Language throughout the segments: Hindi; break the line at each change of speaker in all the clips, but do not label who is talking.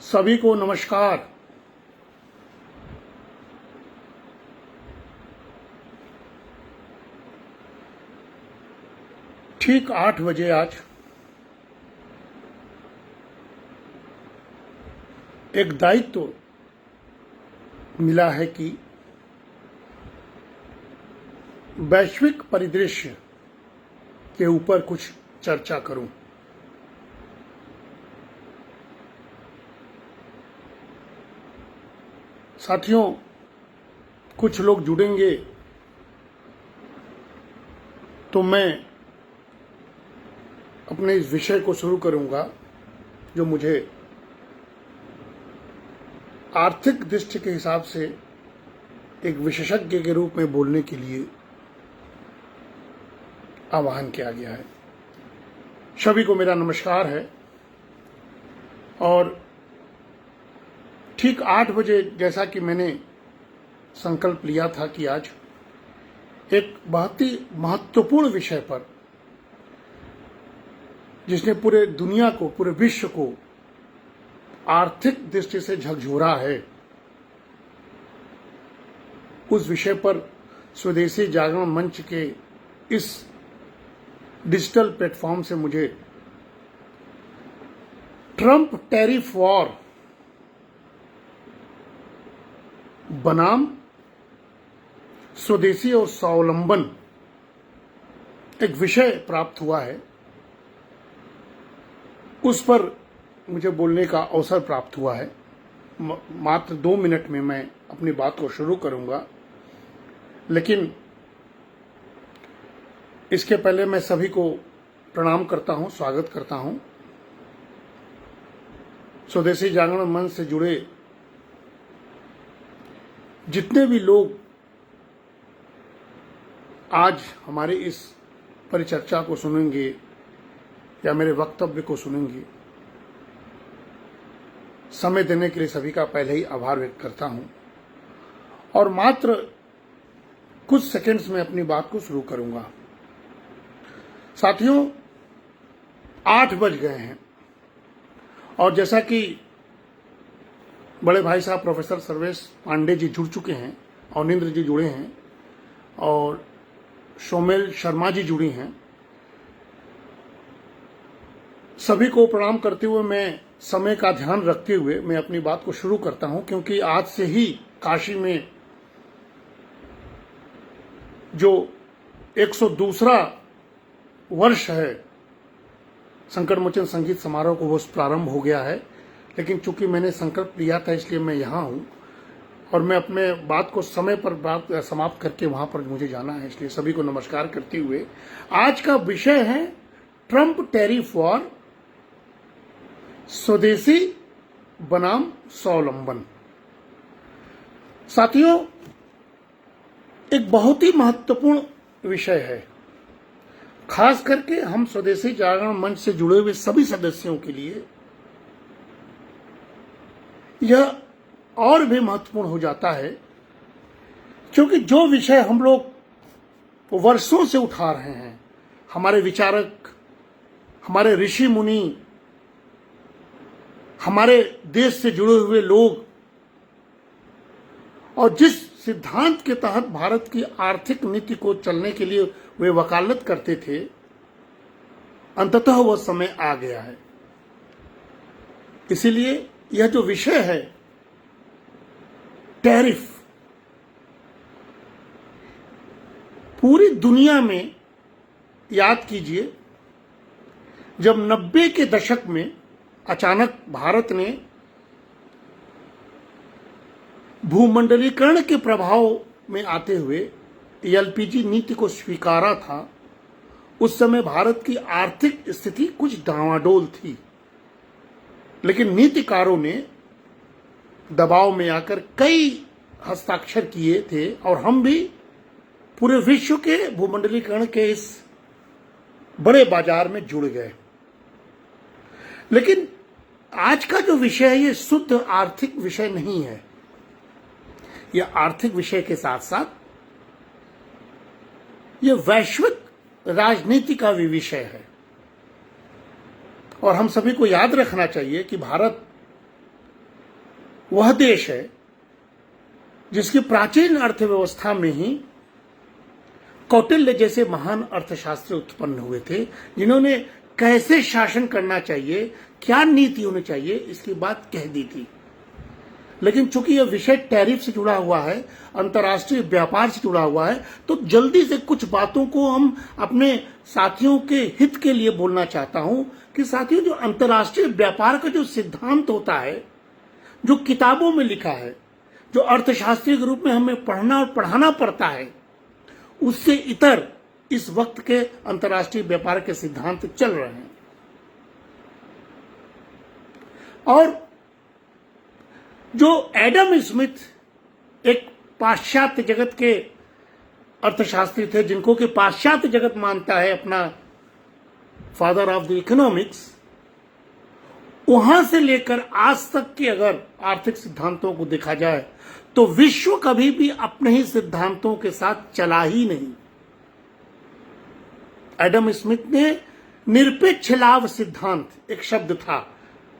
सभी को नमस्कार। ठीक 8 बजे आज एक दायित्व मिला है कि वैश्विक परिदृश्य के ऊपर कुछ चर्चा करूं। साथियों, कुछ लोग जुड़ेंगे तो मैं अपने इस विषय को शुरू करूंगा जो मुझे आर्थिक दृष्टि के हिसाब से एक विशेषज्ञ के रूप में बोलने के लिए आह्वान किया गया है। सभी को मेरा नमस्कार है और ठीक 8 बजे जैसा कि मैंने संकल्प लिया था कि आज एक बहुत ही महत्वपूर्ण विषय पर, जिसने पूरे दुनिया को, पूरे विश्व को आर्थिक दृष्टि से झकझोरा है, उस विषय पर स्वदेशी जागरण मंच के इस डिजिटल प्लेटफॉर्म से मुझे ट्रंप टैरिफ वॉर बनाम स्वदेशी और स्वावलंबन एक विषय प्राप्त हुआ है। उस पर मुझे बोलने का अवसर प्राप्त हुआ है। मात्र 2 मिनट में मैं अपनी बात को शुरू करूंगा, लेकिन इसके पहले मैं सभी को प्रणाम करता हूं, स्वागत करता हूं। स्वदेशी जागरण मंच से जुड़े जितने भी लोग आज हमारे इस परिचर्चा को सुनेंगे या मेरे वक्तव्य को सुनेंगे, समय देने के लिए सभी का पहले ही आभार व्यक्त करता हूं और मात्र कुछ सेकंड्स में अपनी बात को शुरू करूंगा। साथियों, 8 बज गए हैं और जैसा कि बड़े भाई साहब प्रोफेसर सर्वेश पांडे जी जुड़ चुके हैं, अवनिंद्र जी जुड़े हैं और सोमेल शर्मा जी जुड़ी हैं, सभी को प्रणाम करते हुए मैं समय का ध्यान रखते हुए मैं अपनी बात को शुरू करता हूं, क्योंकि आज से ही काशी में जो 102वां वर्ष है संकट मोचन संगीत समारोह को, वो प्रारंभ हो गया है। लेकिन चूंकि मैंने संकल्प लिया था इसलिए मैं यहाँ हूँ और मैं अपने बात को समय पर बात समाप्त करके वहाँ पर मुझे जाना है, इसलिए सभी को नमस्कार करते हुए आज का विषय है ट्रंप टैरिफ वॉर, स्वदेशी बनाम स्वावलंबन। साथियों, एक बहुत ही महत्वपूर्ण विषय है, खास करके हम स्वदेशी जागरण मंच से जुड़े हुए सभी सदस्यों के लिए यह और भी महत्वपूर्ण हो जाता है, क्योंकि जो विषय हम लोग वर्षों से उठा रहे हैं, हमारे विचारक, हमारे ऋषि मुनि, हमारे देश से जुड़े हुए लोग, और जिस सिद्धांत के तहत भारत की आर्थिक नीति को चलने के लिए वे वकालत करते थे, अंततः वह समय आ गया है। इसीलिए यह जो विषय है टैरिफ, पूरी दुनिया में याद कीजिए, जब 90 के दशक में अचानक भारत ने भूमंडलीकरण के प्रभाव में आते हुए एलपीजी नीति को स्वीकारा था, उस समय भारत की आर्थिक स्थिति कुछ डावाडोल थी। लेकिन नीतिकारों ने दबाव में आकर कई हस्ताक्षर किए थे और हम भी पूरे विश्व के भूमंडलीकरण के इस बड़े बाजार में जुड़ गए। लेकिन आज का जो विषय है ये शुद्ध आर्थिक विषय नहीं है। यह आर्थिक विषय के साथ साथ यह वैश्विक राजनीति का भी विषय है। और हम सभी को याद रखना चाहिए कि भारत वह देश है जिसकी प्राचीन अर्थव्यवस्था में ही कौटिल्य जैसे महान अर्थशास्त्री उत्पन्न हुए थे, जिन्होंने कैसे शासन करना चाहिए, क्या नीति होनी चाहिए, इसकी बात कह दी थी। लेकिन चूंकि यह विषय टैरिफ से जुड़ा हुआ है, अंतर्राष्ट्रीय व्यापार से जुड़ा हुआ है, तो जल्दी से कुछ बातों को हम अपने साथियों के हित के लिए बोलना चाहता हूं कि साथियों, जो अंतर्राष्ट्रीय व्यापार का जो सिद्धांत होता है, जो किताबों में लिखा है, जो अर्थशास्त्री के रूप में हमें पढ़ना और पढ़ाना पड़ता है, उससे इतर इस वक्त के अंतर्राष्ट्रीय व्यापार के सिद्धांत चल रहे हैं। और जो एडम स्मिथ एक पाश्चात्य जगत के अर्थशास्त्री थे, जिनको कि पाश्चात्य जगत मानता है अपना फादर ऑफ द इकोनॉमिक्स, वहां से लेकर आज तक के अगर आर्थिक सिद्धांतों को देखा जाए तो विश्व कभी भी अपने ही सिद्धांतों के साथ चला ही नहीं। एडम स्मिथ ने निरपेक्ष लाभ सिद्धांत, एक शब्द था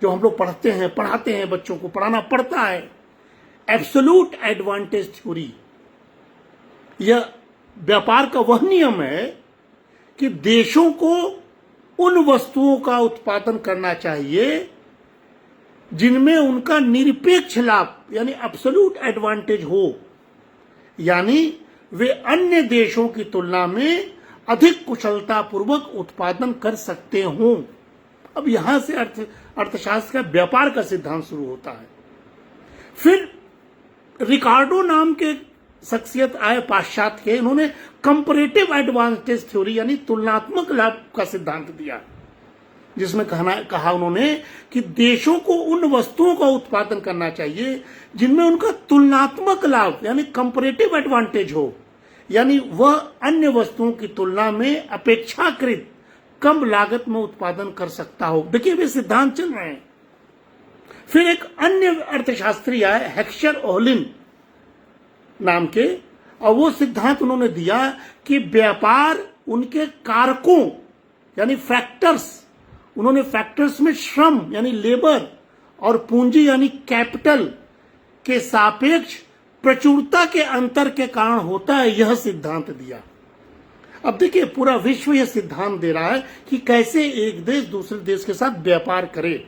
जो हम लोग पढ़ते हैं, पढ़ाते हैं, बच्चों को पढ़ाना पड़ता है, एब्सोल्यूट एडवांटेज थ्योरी। यह व्यापार का वह नियम है कि देशों को उन वस्तुओं का उत्पादन करना चाहिए जिनमें उनका निरपेक्ष लाभ यानी एब्सोल्यूट एडवांटेज हो, यानी वे अन्य देशों की तुलना में अधिक कुशलता पूर्वक उत्पादन कर सकते हों। अब यहां से अर्थशास्त्र का व्यापार का सिद्धांत शुरू होता है। फिर रिकार्डो नाम के शख्सियत आए पाश्चात्य के, इन्होंने कंपैरेटिव एडवांटेज थ्योरी यानी तुलनात्मक लाभ का सिद्धांत दिया, जिसमें कहा उन्होंने कि देशों को उन वस्तुओं का उत्पादन करना चाहिए जिनमें उनका तुलनात्मक लाभ यानी कंपैरेटिव एडवांटेज हो, यानी वह अन्य वस्तुओं की तुलना में अपेक्षाकृत कम लागत में उत्पादन कर सकता हो। देखिए वे सिद्धांत चल रहे हैं। फिर एक अन्य अर्थशास्त्री आए हेक्सर ओहलिन नाम के, और वो सिद्धांत उन्होंने दिया कि व्यापार उनके कारकों यानी फैक्टर्स, उन्होंने फैक्टर्स में श्रम यानी लेबर और पूंजी यानी कैपिटल के सापेक्ष प्रचुरता के अंतर के कारण होता है, यह सिद्धांत दिया। अब देखिए पूरा विश्व यह सिद्धांत दे रहा है कि कैसे एक देश दूसरे देश के साथ व्यापार करे,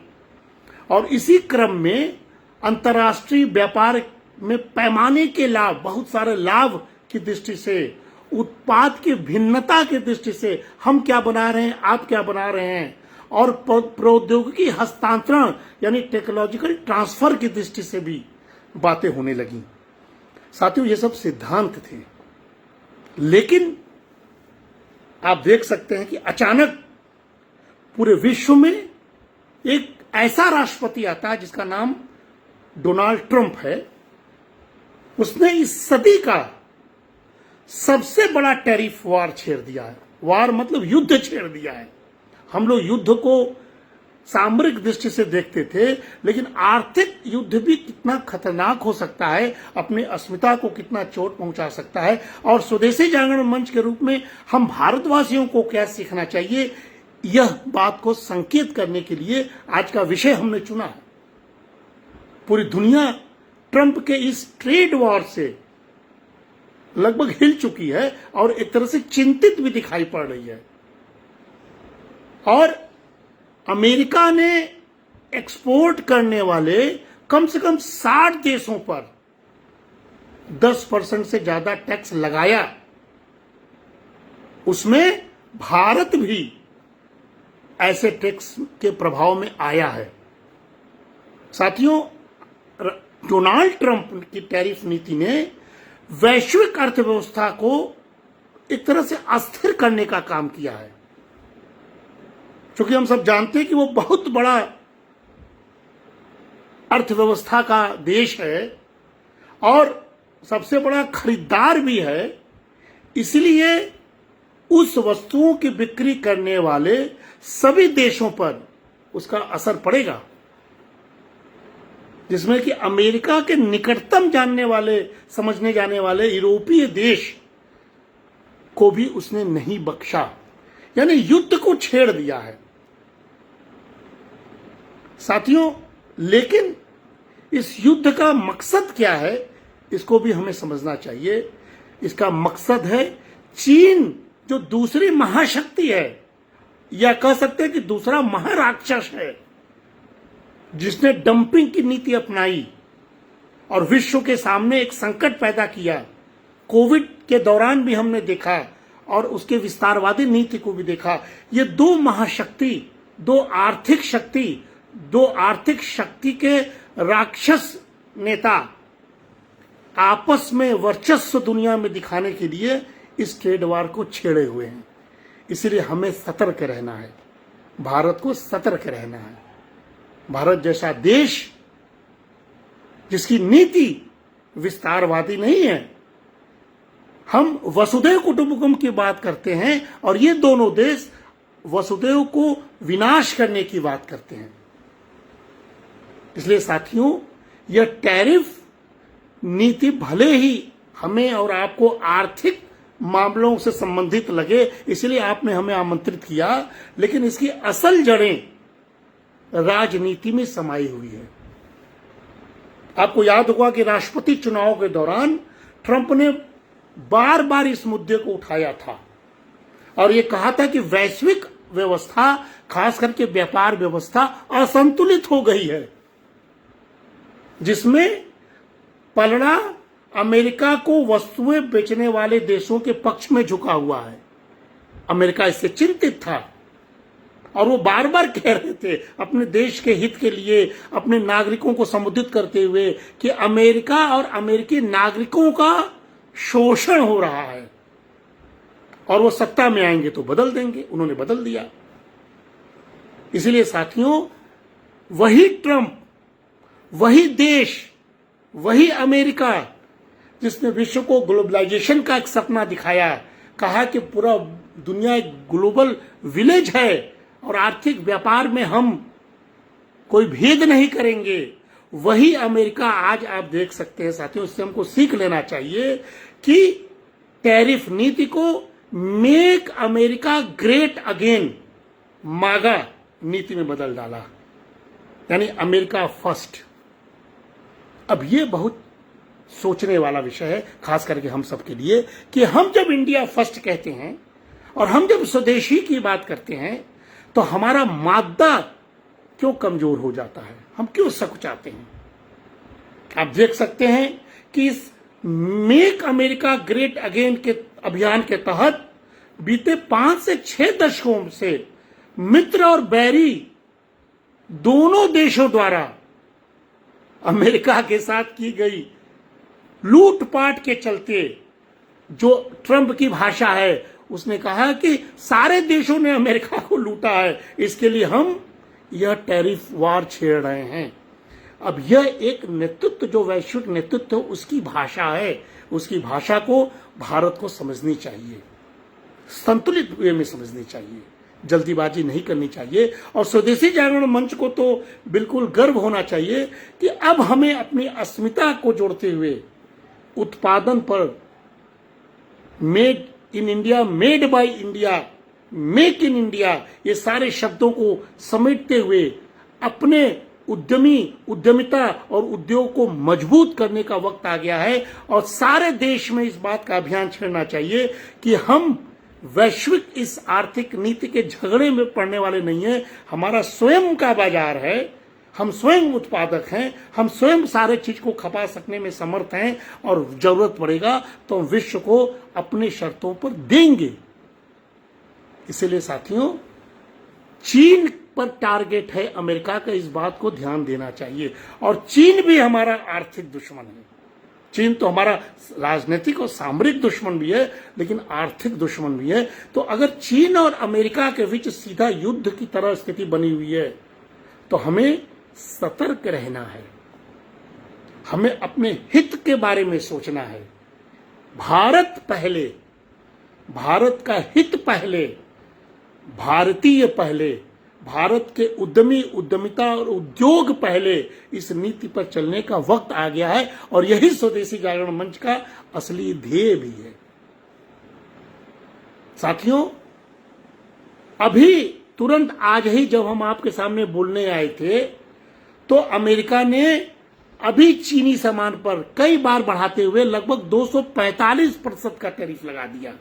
और इसी क्रम में अंतर्राष्ट्रीय व्यापार में पैमाने के लाभ, बहुत सारे लाभ की दृष्टि से, उत्पाद की भिन्नता की दृष्टि से, हम क्या बना रहे हैं, आप क्या बना रहे हैं, और प्रौद्योगिकी हस्तांतरण यानी टेक्नोलॉजिकल ट्रांसफर की दृष्टि से भी बातें होने लगी। साथियों ये सब सिद्धांत थे, लेकिन आप देख सकते हैं कि अचानक पूरे विश्व में एक ऐसा राष्ट्रपति आता है जिसका नाम डोनाल्ड ट्रंप है। उसने इस सदी का सबसे बड़ा टैरिफ वार छेड़ दिया है। वार मतलब युद्ध छेड़ दिया है। हम लोग युद्ध को सामरिक दृष्टि से देखते थे, लेकिन आर्थिक युद्ध भी कितना खतरनाक हो सकता है, अपनी अस्मिता को कितना चोट पहुंचा सकता है, और स्वदेशी जागरण मंच के रूप में हम भारतवासियों को क्या सीखना चाहिए, यह बात को संकेत करने के लिए आज का विषय हमने चुना है। पूरी दुनिया ट्रंप के इस ट्रेड वॉर से लगभग हिल चुकी है और एक तरह से चिंतित भी दिखाई पड़ रही है। और अमेरिका ने एक्सपोर्ट करने वाले कम से कम 60 देशों पर 10% से ज्यादा टैक्स लगाया। उसमें भारत भी ऐसे टैक्स के प्रभाव में आया है। साथियों, डोनाल्ड ट्रंप की टैरिफ नीति ने वैश्विक अर्थव्यवस्था को एक तरह से अस्थिर करने का काम किया है, क्योंकि हम सब जानते हैं कि वो बहुत बड़ा अर्थव्यवस्था का देश है और सबसे बड़ा खरीदार भी है। इसलिए उस वस्तुओं की बिक्री करने वाले सभी देशों पर उसका असर पड़ेगा, जिसमें कि अमेरिका के निकटतम जानने वाले, समझने जाने वाले यूरोपीय देश को भी उसने नहीं बख्शा, यानी युद्ध को छेड़ दिया है। साथियों, लेकिन इस युद्ध का मकसद क्या है, इसको भी हमें समझना चाहिए। इसका मकसद है चीन, जो दूसरी महाशक्ति है, या कह सकते हैं कि दूसरा महाराक्षस है, जिसने डंपिंग की नीति अपनाई और विश्व के सामने एक संकट पैदा किया। कोविड के दौरान भी हमने देखा और उसके विस्तारवादी नीति को भी देखा। ये दो महाशक्ति, दो आर्थिक शक्ति के राक्षस नेता आपस में वर्चस्व दुनिया में दिखाने के लिए इस ट्रेड वार को छेड़े हुए हैं। इसलिए हमें सतर्क रहना है, भारत को सतर्क रहना है। भारत जैसा देश जिसकी नीति विस्तारवादी नहीं है, हम वसुधैव कुटुंबकम की बात करते हैं और ये दोनों देश वसुधैव को विनाश करने की बात करते हैं। इसलिए साथियों, यह टैरिफ नीति भले ही हमें और आपको आर्थिक मामलों से संबंधित लगे, इसलिए आपने हमें आमंत्रित किया, लेकिन इसकी असल जड़ें राजनीति में समाई हुई है। आपको याद होगा कि राष्ट्रपति चुनाव के दौरान ट्रंप ने बार बार इस मुद्दे को उठाया था और यह कहा था कि वैश्विक व्यवस्था, खास करके व्यापार व्यवस्था असंतुलित हो गई है, जिसमें पलड़ा अमेरिका को वस्तुएं बेचने वाले देशों के पक्ष में झुका हुआ है। अमेरिका इससे चिंतित था और वो बार बार कह रहे थे अपने देश के हित के लिए, अपने नागरिकों को संबोधित करते हुए, कि अमेरिका और अमेरिकी नागरिकों का शोषण हो रहा है और वो सत्ता में आएंगे तो बदल देंगे। उन्होंने बदल दिया। इसलिए साथियों, वही ट्रंप, वही देश, वही अमेरिका जिसने विश्व को ग्लोबलाइजेशन का एक सपना दिखाया, कहा कि पूरा दुनिया एक ग्लोबल विलेज है और आर्थिक व्यापार में हम कोई भेद नहीं करेंगे, वही अमेरिका आज आप देख सकते हैं साथियों, इससे हमको सीख लेना चाहिए कि टैरिफ नीति को मेक अमेरिका ग्रेट अगेन, मागा नीति में बदल डाला, यानी अमेरिका फर्स्ट। अब ये बहुत सोचने वाला विषय है, खास करके हम सब के लिए, कि हम जब इंडिया फर्स्ट कहते हैं और हम जब स्वदेशी की बात करते हैं तो हमारा मादा क्यों कमजोर हो जाता है, हम क्यों सकुचाते हैं। आप देख सकते हैं कि इस मेक अमेरिका ग्रेट अगेन के अभियान के तहत बीते 5 से 6 दशकों से मित्र और बैरी दोनों देशों द्वारा अमेरिका के साथ की गई लूटपाट के चलते, जो ट्रंप की भाषा है, उसने कहा कि सारे देशों ने अमेरिका को लूटा है, इसके लिए हम यह टैरिफ वार छेड़ रहे हैं। अब यह एक नेतृत्व, जो वैश्विक नेतृत्व, उसकी भाषा है। उसकी भाषा को भारत को समझनी चाहिए, संतुलित वे में समझनी चाहिए, जल्दीबाजी नहीं करनी चाहिए। और स्वदेशी जागरण मंच को तो बिल्कुल गर्व होना चाहिए कि अब हमें अपनी अस्मिता को जोड़ते हुए उत्पादन पर made in India, made by India, make in India, ये सारे शब्दों को समेटते हुए अपने उद्यमिता और उद्योग को मजबूत करने का वक्त आ गया है। और सारे देश में इस बात का अभियान छेड़ना चाहिए कि हम वैश्विक इस आर्थिक नीति के झगड़े में पड़ने वाले नहीं है। हमारा स्वयं का बाजार है, हम स्वयं उत्पादक हैं, हम स्वयं सारे चीज को खपा सकने में समर्थ हैं और जरूरत पड़ेगा तो हम विश्व को अपने शर्तों पर देंगे। इसलिए साथियों, चीन पर टारगेट है अमेरिका का, इस बात को ध्यान देना चाहिए। और चीन भी हमारा आर्थिक दुश्मन है। चीन तो हमारा राजनीतिक और सामरिक दुश्मन भी है, लेकिन आर्थिक दुश्मन भी है। तो अगर चीन और अमेरिका के बीच सीधा युद्ध की तरह स्थिति बनी हुई है तो हमें सतर्क रहना है, हमें अपने हित के बारे में सोचना है। भारत पहले, भारत का हित पहले, भारतीय पहले, भारत के उद्यमिता और उद्योग पहले, इस नीति पर चलने का वक्त आ गया है। और यही स्वदेशी जागरण मंच का असली ध्येय भी है। साथियों, अभी तुरंत आज ही जब हम आपके सामने बोलने आए थे तो अमेरिका ने अभी चीनी सामान पर कई बार बढ़ाते हुए लगभग 245% का टैरिफ लगा दिया।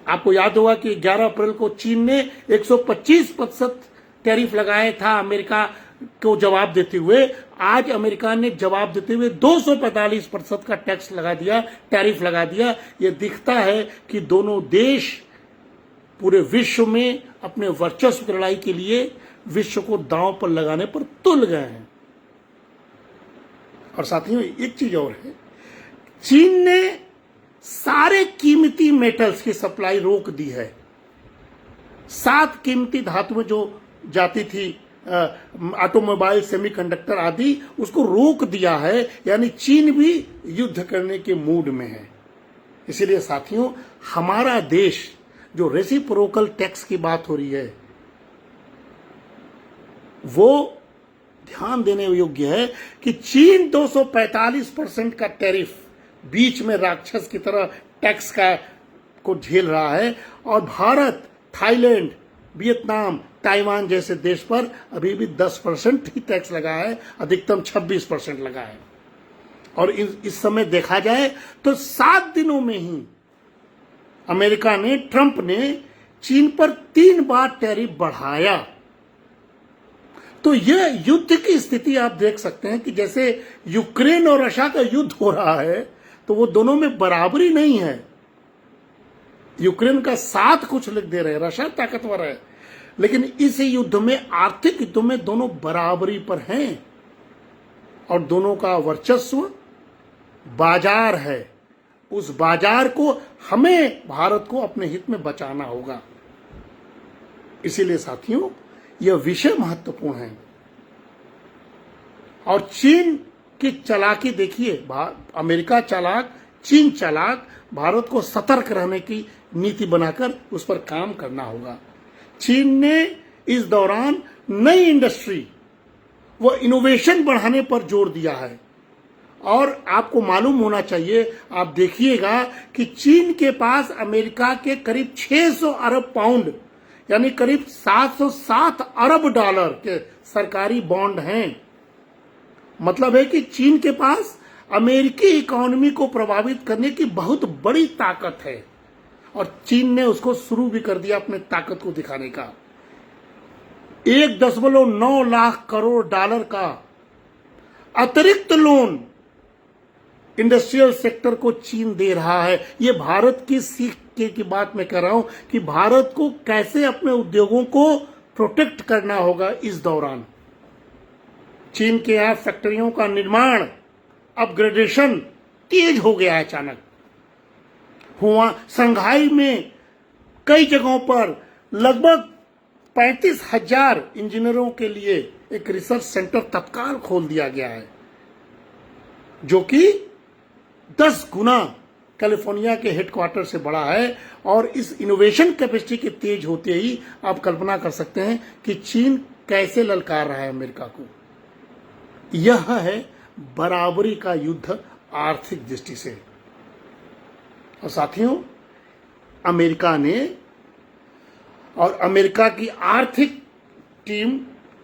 आपको याद होगा कि 11 अप्रैल को चीन ने 125% टैरिफ लगाया था अमेरिका को जवाब देते हुए। आज अमेरिका ने जवाब देते हुए 245% का टैक्स लगा दिया, टैरिफ लगा दिया। यह दिखता है कि दोनों देश पूरे विश्व में अपने वर्चस्व की लड़ाई के लिए विश्व को दांव पर लगाने पर तुल गए हैं। और साथियों, एक चीज और है, चीन ने सारे कीमती मेटल्स की सप्लाई रोक दी है। 7 कीमती धातुएं जो जाती थी, ऑटोमोबाइल, सेमीकंडक्टर आदि, उसको रोक दिया है। यानी चीन भी युद्ध करने के मूड में है। इसीलिए साथियों, हमारा देश, जो रेसिप्रोकल टैक्स की बात हो रही है, वो ध्यान देने योग्य है कि चीन 245% का टैरिफ बीच में राक्षस की तरह टैक्स को झेल रहा है, और भारत, थाईलैंड, वियतनाम, ताइवान जैसे देश पर अभी भी 10% ही टैक्स लगा है, अधिकतम 26% लगा है। और इस समय देखा जाए तो 7 दिनों में ही अमेरिका ने, ट्रंप ने चीन पर 3 बार टैरिफ बढ़ाया। तो यह युद्ध की स्थिति आप देख सकते हैं कि जैसे यूक्रेन और रशिया का युद्ध हो रहा है, तो वो दोनों में बराबरी नहीं है। यूक्रेन का साथ कुछ लिख दे रहे हैं, रशिया ताकतवर है, लेकिन इस युद्ध में, आर्थिक युद्ध में दोनों बराबरी पर हैं, और दोनों का वर्चस्व बाजार है। उस बाजार को हमें, भारत को अपने हित में बचाना होगा। इसीलिए साथियों, यह विषय महत्वपूर्ण है। और चीन की चालाकी देखिए, अमेरिका चालाक, चीन चालाक, भारत को सतर्क रहने की नीति बनाकर उस पर काम करना होगा। चीन ने इस दौरान नई इंडस्ट्री व इनोवेशन बढ़ाने पर जोर दिया है। और आपको मालूम होना चाहिए, आप देखिएगा कि चीन के पास अमेरिका के करीब 600 अरब पाउंड, यानी करीब 707 अरब डॉलर के सरकारी बॉन्ड हैं। मतलब है कि चीन के पास अमेरिकी इकोनॉमी को प्रभावित करने की बहुत बड़ी ताकत है, और चीन ने उसको शुरू भी कर दिया अपने ताकत को दिखाने का। 1.9 लाख करोड़ डॉलर का अतिरिक्त लोन इंडस्ट्रियल सेक्टर को चीन दे रहा है। ये भारत की सीख की बात मैं कर रहा हूं कि भारत को कैसे अपने उद्योगों को प्रोटेक्ट करना होगा। इस दौरान चीन के यहां फैक्ट्रियों का निर्माण, अपग्रेडेशन तेज हो गया है, अचानक हुआ। संघाई में कई जगहों पर लगभग 35,000 इंजीनियरों के लिए एक रिसर्च सेंटर तत्काल खोल दिया गया है, जो कि 10 गुना कैलिफोर्निया के हेडक्वार्टर से बड़ा है। और इस इनोवेशन कैपेसिटी के तेज होते ही आप कल्पना कर सकते हैं कि चीन कैसे ललकार रहा है अमेरिका को। यह है बराबरी का युद्ध आर्थिक दृष्टि से। और साथियों, अमेरिका ने और अमेरिका की आर्थिक टीम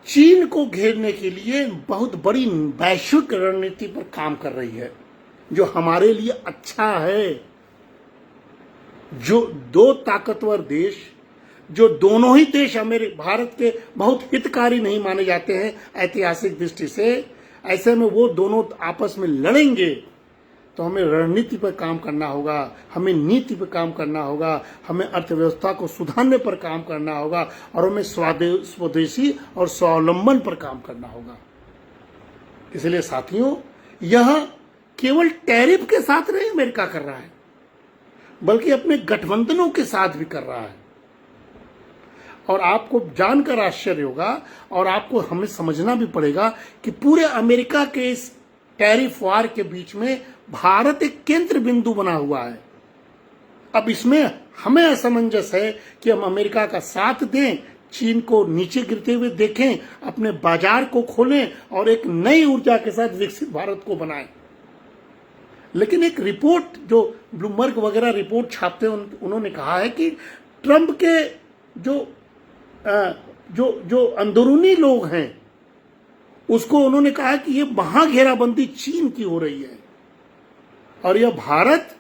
चीन को घेरने के लिए बहुत बड़ी वैश्विक रणनीति पर काम कर रही है, जो हमारे लिए अच्छा है। जो 2 ताकतवर देश, जो दोनों ही देश भारत के बहुत हितकारी नहीं माने जाते हैं ऐतिहासिक दृष्टि से, ऐसे में वो दोनों आपस में लड़ेंगे, तो हमें रणनीति पर काम करना होगा, हमें नीति पर काम करना होगा, हमें अर्थव्यवस्था को सुधारने पर काम करना होगा, और हमें स्वदेशी और स्वावलंबन पर काम करना होगा। इसलिए साथियों, यह केवल टैरिफ के साथ नहीं अमेरिका कर रहा है, बल्कि अपने गठबंधनों के साथ भी कर रहा है। और आपको जानकर आश्चर्य होगा, और आपको हमें समझना भी पड़ेगा कि पूरे अमेरिका के इस टैरिफ वार के बीच में भारत एक केंद्र बिंदु बना हुआ है। अब इसमें हमें असमंजस है कि हम अमेरिका का साथ दें, चीन को नीचे गिरते हुए देखें, अपने बाजार को खोलें और एक नई ऊर्जा के साथ विकसित भारत को बनाएं। लेकिन एक रिपोर्ट जो ब्लूमबर्ग वगैरह रिपोर्ट छापते हैं, उन्होंने कहा है कि ट्रंप के जो अंदरूनी लोग हैं, उसको उन्होंने कहा कि ये महाघेराबंदी चीन की हो रही है और यह भारत,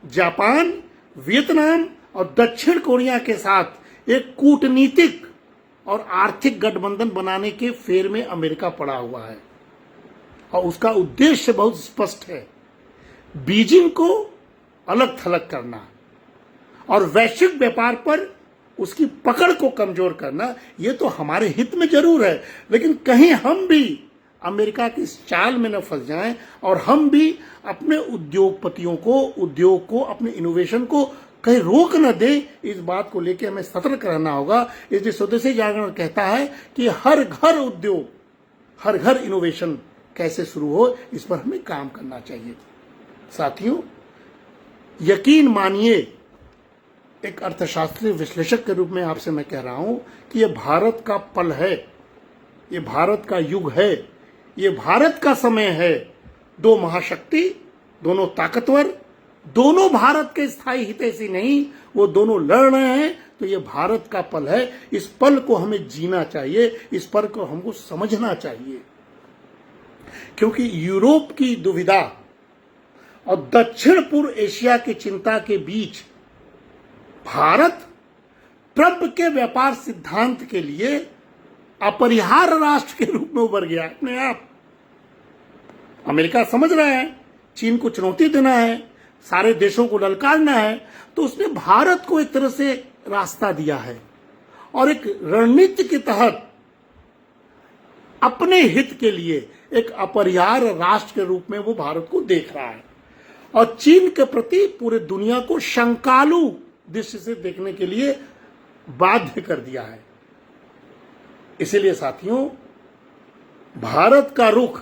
जापान, वियतनाम और दक्षिण कोरिया के साथ एक कूटनीतिक और आर्थिक गठबंधन बनाने के फेर में अमेरिका पड़ा हुआ है और उसका उद्देश्य बहुत स्पष्ट है, बीजिंग को अलग थलग करना और वैश्विक व्यापार पर उसकी पकड़ को कमजोर करना। ये तो हमारे हित में जरूर है, लेकिन कहीं हम भी अमेरिका की इस चाल में न फंस जाएं और हम भी अपने उद्योगपतियों को, उद्योग को, अपने इनोवेशन को कहीं रोक न दे। इस बात को लेकर हमें सतर्क रहना होगा। इसलिए स्वदेशी जागरण कहता है कि हर घर उद्योग, हर घर इनोवेशन कैसे शुरू हो, इस पर हमें काम करना चाहिए। साथियों, यकीन मानिए, एक अर्थशास्त्री विश्लेषक के रूप में आपसे मैं कह रहा हूं कि यह भारत का पल है, ये भारत का युग है, ये भारत का समय है। दो महाशक्ति, दोनों ताकतवर, दोनों भारत के स्थायी हितैषी नहीं, वो दोनों लड़ रहे हैं। तो ये भारत का पल है। इस पल को हमें जीना चाहिए, इस पल को हमको समझना चाहिए, क्योंकि यूरोप की दुविधा और दक्षिण पूर्व एशिया की चिंता के बीच भारत ट्रंप के व्यापार सिद्धांत के लिए अपरिहार्य राष्ट्र के रूप में उभर गया अपने आप। अमेरिका समझ रहा है चीन को चुनौती देना है, सारे देशों को ललकारना है, तो उसने भारत को एक तरह से रास्ता दिया है और एक रणनीति के तहत अपने हित के लिए एक अपरिहार्य राष्ट्र के रूप में वो भारत को देख रहा है और चीन के प्रति पूरे दुनिया को शंकालु दृष्टि से देखने के लिए बाध्य कर दिया है। इसीलिए साथियों, भारत का रुख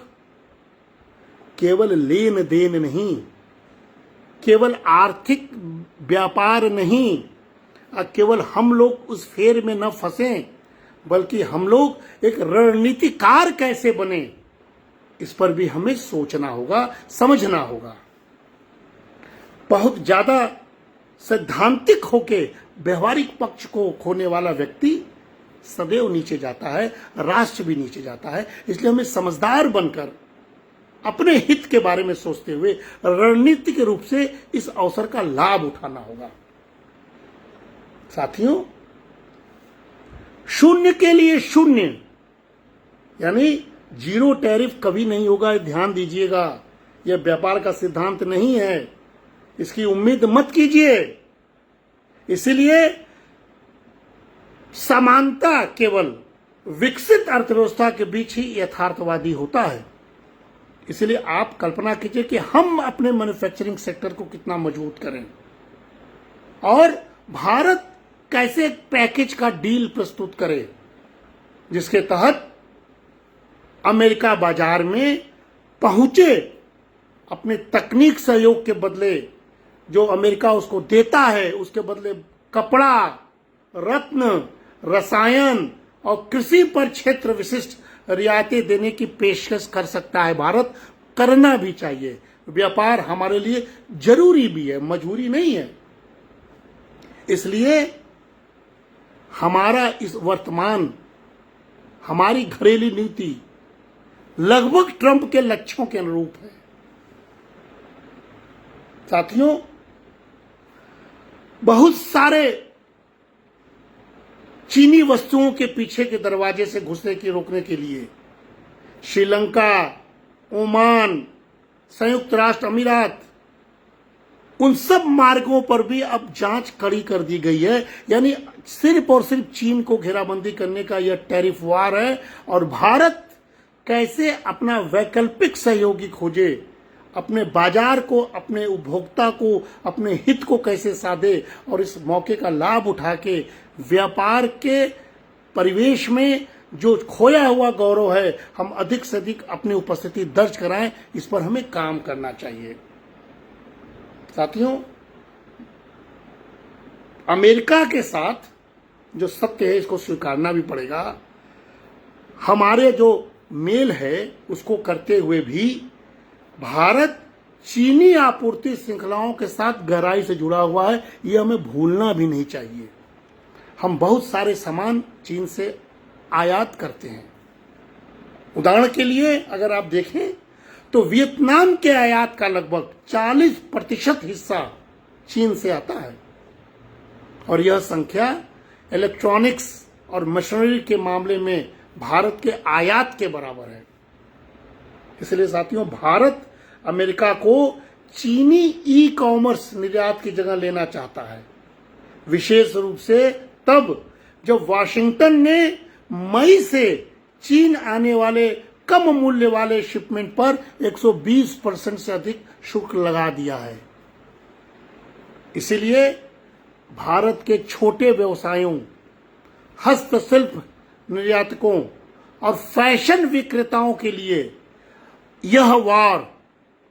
केवल लेन देन नहीं, केवल आर्थिक व्यापार नहीं, केवल हम लोग उस फेर में न फंसें, बल्कि हम लोग एक रणनीतिकार कैसे बने, इस पर भी हमें सोचना होगा, समझना होगा। बहुत ज्यादा सैद्धांतिक होके व्यवहारिक पक्ष को खोने वाला व्यक्ति सदैव नीचे जाता है, राष्ट्र भी नीचे जाता है। इसलिए हमें समझदार बनकर अपने हित के बारे में सोचते हुए रणनीतिक रूप से इस अवसर का लाभ उठाना होगा। साथियों, शून्य के लिए शून्य यानी जीरो टैरिफ कभी नहीं होगा, ध्यान दीजिएगा। यह व्यापार का सिद्धांत नहीं है, इसकी उम्मीद मत कीजिए। इसलिए समानता केवल विकसित अर्थव्यवस्था के बीच ही यथार्थवादी होता है। इसलिए आप कल्पना कीजिए कि हम अपने मैन्युफैक्चरिंग सेक्टर को कितना मजबूत करें और भारत कैसे एक पैकेज का डील प्रस्तुत करे जिसके तहत अमेरिका बाजार में पहुंचे, अपने तकनीक सहयोग के बदले जो अमेरिका उसको देता है उसके बदले कपड़ा, रत्न, रसायन और कृषि पर क्षेत्र विशिष्ट रियायतें देने की पेशकश कर सकता है। भारत करना भी चाहिए। व्यापार हमारे लिए जरूरी भी है, मजबूरी नहीं है। इसलिए हमारा इस वर्तमान, हमारी घरेलू नीति लगभग ट्रंप के लक्ष्यों के अनुरूप है। साथियों, बहुत सारे चीनी वस्तुओं के पीछे के दरवाजे से घुसने की रोकने के लिए श्रीलंका, ओमान, संयुक्त राष्ट्र अमीरात, उन सब मार्गों पर भी अब जांच कड़ी कर दी गई है। यानी सिर्फ और सिर्फ चीन को घेराबंदी करने का यह टैरिफ वार है और भारत कैसे अपना वैकल्पिक सहयोगी खोजे, अपने बाजार को, अपने उपभोक्ता को, अपने हित को कैसे साधे और इस मौके का लाभ उठा के व्यापार के परिवेश में जो खोया हुआ गौरव है हम अधिक से अधिक अपनी उपस्थिति दर्ज कराएं, इस पर हमें काम करना चाहिए। साथियों, अमेरिका के साथ जो सत्य है इसको स्वीकारना भी पड़ेगा। हमारे जो मेल है उसको करते हुए भी भारत चीनी आपूर्ति श्रृंखलाओं के साथ गहराई से जुड़ा हुआ है, ये हमें भूलना भी नहीं चाहिए। हम बहुत सारे सामान चीन से आयात करते हैं उदाहरण के लिए अगर आप देखें तो वियतनाम के आयात का लगभग 40% हिस्सा चीन से आता है और यह संख्या इलेक्ट्रॉनिक्स और मशीनरी के मामले में भारत के आयात के बराबर है। इसलिए साथियों, भारत अमेरिका को चीनी ई कॉमर्स निर्यात की जगह लेना चाहता है, विशेष रूप से तब जब वाशिंगटन ने मई से चीन आने वाले कम मूल्य वाले शिपमेंट पर 120% से अधिक शुल्क लगा दिया है। इसीलिए भारत के छोटे व्यवसायों, हस्तशिल्प निर्यातकों और फैशन विक्रेताओं के लिए यह वार,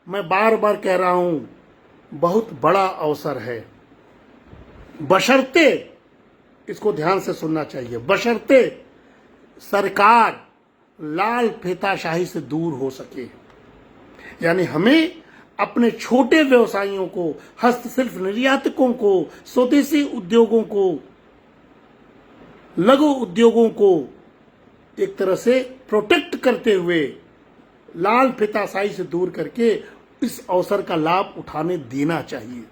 मैं बार बार कह रहा हूं, बहुत बड़ा अवसर है। बशर्ते, इसको ध्यान से सुनना चाहिए, बशर्ते सरकार लाल फीताशाही से दूर हो सके। यानी हमें अपने छोटे व्यवसायियों को, हस्तशिल्प निर्यातकों को, स्वदेशी उद्योगों को, लघु उद्योगों को एक तरह से प्रोटेक्ट करते हुए लाल फीताशाही से दूर करके इस अवसर का लाभ उठाने देना चाहिए।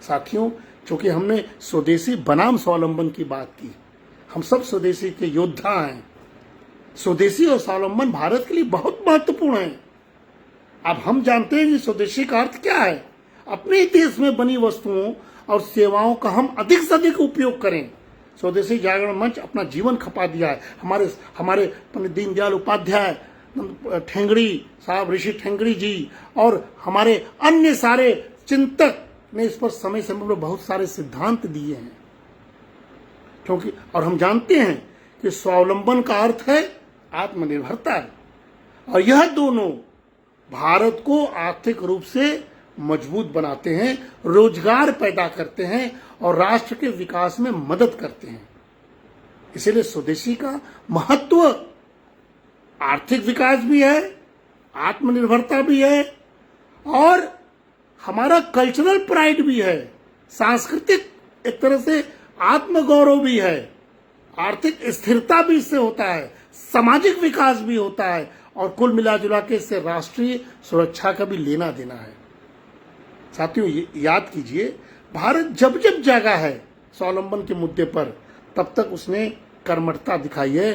साथियों, चूंकि हमने स्वदेशी बनाम स्वावलंबन की बात की, हम सब स्वदेशी के योद्धा हैं। स्वदेशी और स्वावलंबन भारत के लिए बहुत महत्वपूर्ण है। अब हम जानते हैं कि स्वदेशी का अर्थ क्या है। अपने ही देश में बनी वस्तुओं और सेवाओं का हम अधिक से अधिक उपयोग करें। स्वदेशी जागरण मंच अपना जीवन खपा दिया है। हमारे पंडित दीनदयाल उपाध्याय ठेंगड़ी साहब, ऋषि ठेंगड़ी जी और हमारे अन्य सारे चिंतक ने इस पर समय समय पर बहुत सारे सिद्धांत दिए हैं। क्योंकि और हम जानते हैं कि स्वावलंबन का अर्थ है आत्मनिर्भरता है, और यह दोनों भारत को आर्थिक रूप से मजबूत बनाते हैं, रोजगार पैदा करते हैं और राष्ट्र के विकास में मदद करते हैं। इसीलिए स्वदेशी का महत्व आर्थिक विकास भी है, आत्मनिर्भरता भी है और हमारा कल्चरल प्राइड भी है, सांस्कृतिक एक तरह से आत्मगौरव भी है, आर्थिक स्थिरता भी इससे होता है, सामाजिक विकास भी होता है और कुल मिलाजुला के इससे राष्ट्रीय सुरक्षा का भी लेना देना है। साथियों, याद कीजिए, भारत जब जब जागा है स्वावलंबन के मुद्दे पर, तब तक उसने कर्मठता दिखाई है।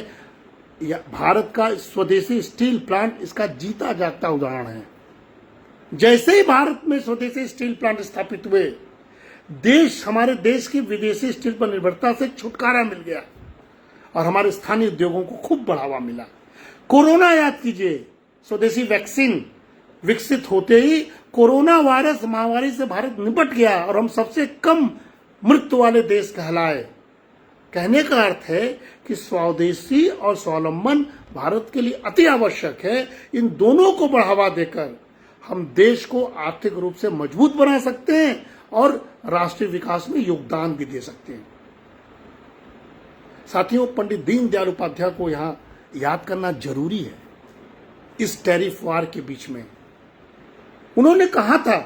भारत का स्वदेशी स्टील प्लांट इसका जीता जागता उदाहरण है। जैसे ही भारत में स्वदेशी स्टील प्लांट स्थापित हुए, हमारे देश की विदेशी स्टील पर निर्भरता से छुटकारा मिल गया और हमारे स्थानीय उद्योगों को खूब बढ़ावा मिला। कोरोना याद कीजिए, स्वदेशी वैक्सीन विकसित होते ही कोरोना वायरस महामारी से भारत निपट गया और हम सबसे कम मृत्यु वाले देश कहलाए। कहने का अर्थ है कि स्वदेशी और स्वावलंबन भारत के लिए अति आवश्यक है। इन दोनों को बढ़ावा देकर हम देश को आर्थिक रूप से मजबूत बना सकते हैं और राष्ट्रीय विकास में योगदान भी दे सकते हैं। साथियों, पंडित दीनदयाल उपाध्याय को यहां याद करना जरूरी है। इस टैरिफ वार के बीच में उन्होंने कहा था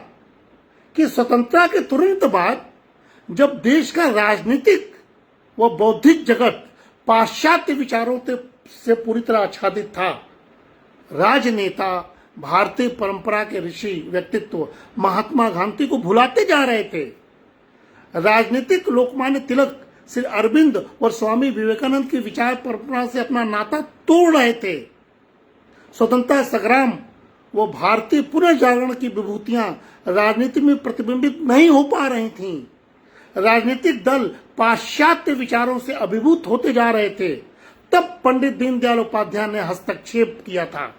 कि स्वतंत्रता के तुरंत बाद जब देश का राजनीतिक व बौद्धिक जगत पाश्चात्य विचारों से पूरी तरह आच्छादित था, राजनेता भारतीय परंपरा के ऋषि व्यक्तित्व महात्मा गांधी को भुलाते जा रहे थे। राजनीतिक लोकमान्य तिलक, श्री अरविंद और स्वामी विवेकानंद की विचार परंपरा से अपना नाता तोड़ रहे थे। स्वतंत्रता संग्राम वो भारतीय पुनर्जागरण की विभूतियां राजनीति में प्रतिबिंबित नहीं हो पा रही थीं। राजनीतिक दल पाश्चात्य विचारों से अभिभूत होते जा रहे थे। तब पंडित दीनदयाल उपाध्याय ने हस्तक्षेप किया था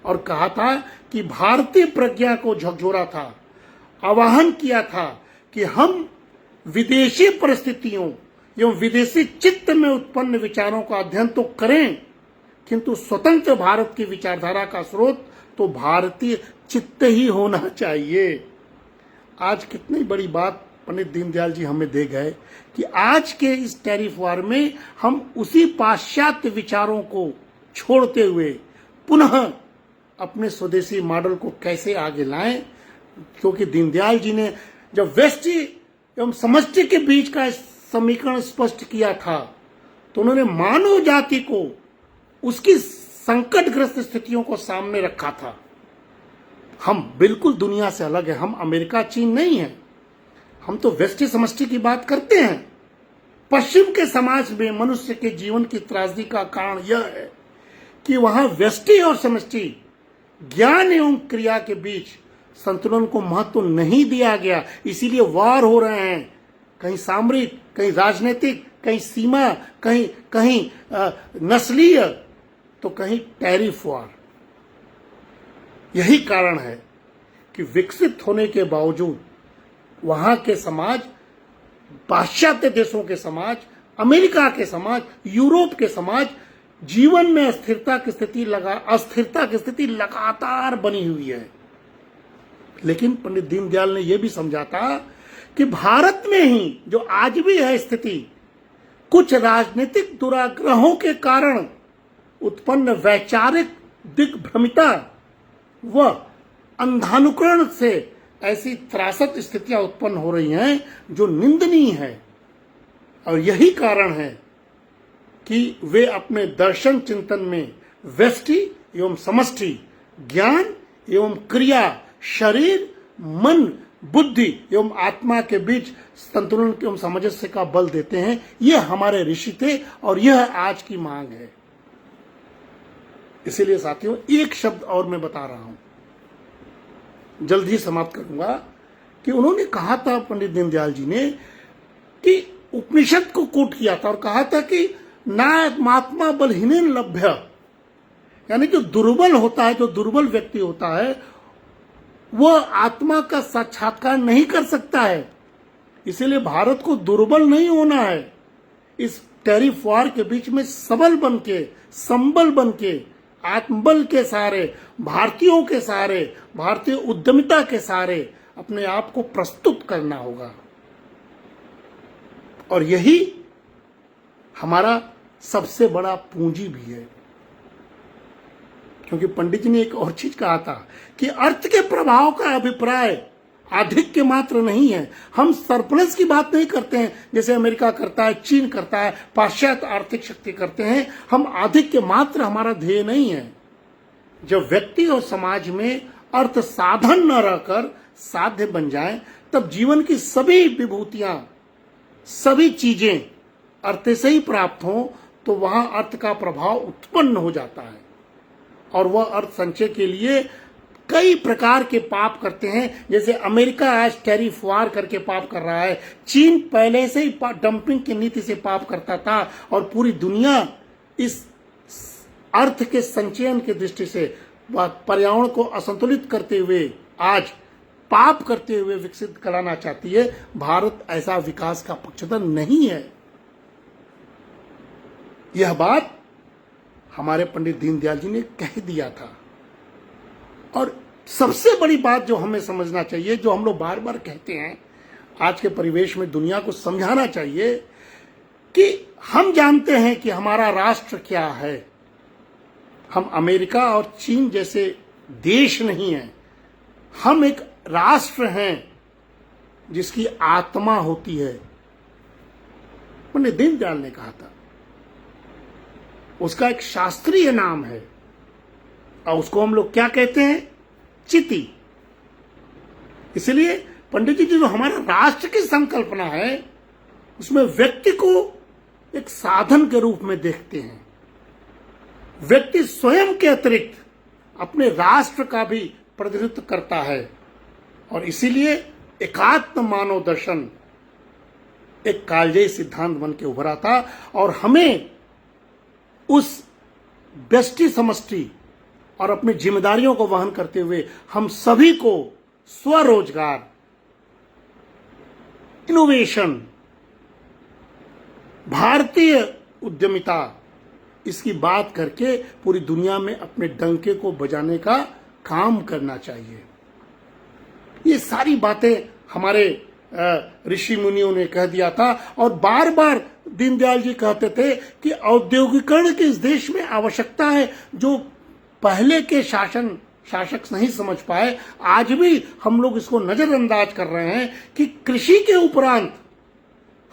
और कहा था कि भारतीय प्रज्ञा को झकझोरा था, आह्वान किया था कि हम विदेशी परिस्थितियों एवं विदेशी चित्त में उत्पन्न विचारों का अध्ययन तो करें, किंतु स्वतंत्र भारत की विचारधारा का स्रोत तो भारतीय चित्त ही होना चाहिए। आज कितनी बड़ी बात पंडित दीनदयाल जी हमें दे गए कि आज के इस टैरिफ वार में हम उसी पाश्चात्य विचारों को छोड़ते हुए पुनः अपने स्वदेशी मॉडल को कैसे आगे लाएं। क्योंकि दीनदयाल जी ने जब व्यष्टि एवं समष्टि के बीच का समीकरण स्पष्ट किया था, तो उन्होंने मानव जाति को उसकी संकटग्रस्त स्थितियों को सामने रखा था। हम बिल्कुल दुनिया से अलग है, हम अमेरिका चीन नहीं है, हम तो व्यष्टि समष्टि की बात करते हैं। पश्चिम के समाज में मनुष्य के जीवन की त्रासदी का कारण यह है कि वहां व्यष्टि और समष्टि, ज्ञान एवं क्रिया के बीच संतुलन को महत्व नहीं दिया गया। इसीलिए वार हो रहे हैं, कहीं सामरिक, कहीं राजनीतिक, कहीं सीमा, कहीं कहीं नस्लीय, तो कहीं टैरिफ वार। यही कारण है कि विकसित होने के बावजूद वहां के समाज, पाश्चात्य देशों के समाज, अमेरिका के समाज, यूरोप के समाज, जीवन में अस्थिरता की स्थिति लगातार बनी हुई है। लेकिन पंडित दीनदयाल ने यह भी समझा था कि भारत में ही जो आज भी है स्थिति, कुछ राजनीतिक दुराग्रहों के कारण उत्पन्न वैचारिक दिग्भ्रमिता व अंधानुकरण से ऐसी त्रासद स्थितियां उत्पन्न हो रही हैं जो निंदनीय है। और यही कारण है कि वे अपने दर्शन चिंतन में व्यष्टि एवं समष्टि, ज्ञान एवं क्रिया, शरीर, मन, बुद्धि एवं आत्मा के बीच संतुलन एवं सामंजस्य का बल देते हैं। यह हमारे ऋषि थे और यह आज की मांग है। इसीलिए साथियों, एक शब्द और मैं बता रहा हूं, जल्द ही समाप्त करूंगा, कि उन्होंने कहा था, पंडित दीनदयाल जी ने, कि उपनिषद को कोट किया था और कहा था कि नात्मा बलहीन लभ्य, यानी जो दुर्बल होता है, जो दुर्बल व्यक्ति होता है, वह आत्मा का साक्षात्कार नहीं कर सकता है। इसीलिए भारत को दुर्बल नहीं होना है। इस टैरिफ वार के बीच में सबल बन के, संबल बन के, आत्मबल के सहारे, भारतीयों के सहारे, भारतीय उद्यमिता के सहारे अपने आप को प्रस्तुत करना होगा। और यही हमारा सबसे बड़ा पूंजी भी है। क्योंकि पंडित जी ने एक और चीज कहा था कि अर्थ के प्रभाव का अभिप्राय आधिक्य मात्र नहीं है। हम सरप्लस की बात नहीं करते हैं जैसे अमेरिका करता है, चीन करता है, पाश्चात्य आर्थिक शक्ति करते हैं। हम आधिक्य मात्र हमारा ध्येय नहीं है। जब व्यक्ति और समाज में अर्थ साधन न रहकर साध्य बन जाए, तब जीवन की सभी विभूतियां, सभी चीजें अर्थ से ही प्राप्त हो, तो वहां अर्थ का प्रभाव उत्पन्न हो जाता है। और वह अर्थ संचय के लिए कई प्रकार के पाप करते हैं। जैसे अमेरिका आज टैरिफ वार करके पाप कर रहा है, चीन पहले से ही डंपिंग की नीति से पाप करता था, और पूरी दुनिया इस अर्थ के संचयन की दृष्टि से पर्यावरण को असंतुलित करते हुए, आज पाप करते हुए विकसित कराना चाहती है। भारत ऐसा विकास का पक्षधर नहीं है। यह बात हमारे पंडित दीनदयाल जी ने कह दिया था। और सबसे बड़ी बात जो हमें समझना चाहिए, जो हम लोग बार बार कहते हैं, आज के परिवेश में दुनिया को समझाना चाहिए कि हम जानते हैं कि हमारा राष्ट्र क्या है। हम अमेरिका और चीन जैसे देश नहीं हैं। हम एक राष्ट्र हैं जिसकी आत्मा होती है। पंडित दीनदयाल ने कहा था, उसका एक शास्त्रीय नाम है और उसको हम लोग क्या कहते हैं? चिति। इसलिए पंडित जी जो हमारा राष्ट्र की संकल्पना है, उसमें व्यक्ति को एक साधन के रूप में देखते हैं। व्यक्ति स्वयं के अतिरिक्त अपने राष्ट्र का भी प्रतिनिधित्व करता है। और इसीलिए एकात्म मानव दर्शन एक कालजयी सिद्धांत बन के उभरा था। और हमें उस व्यष्टि समष्टि और अपनी जिम्मेदारियों को वहन करते हुए हम सभी को स्वरोजगार, इनोवेशन, भारतीय उद्यमिता, इसकी बात करके पूरी दुनिया में अपने डंके को बजाने का काम करना चाहिए। ये सारी बातें हमारे ऋषि मुनियों ने कह दिया था। और बार बार दीनदयाल जी कहते थे कि औद्योगिकरण की इस देश में आवश्यकता है, जो पहले के शासक नहीं समझ पाए। आज भी हम लोग इसको नजरअंदाज कर रहे हैं कि कृषि के उपरांत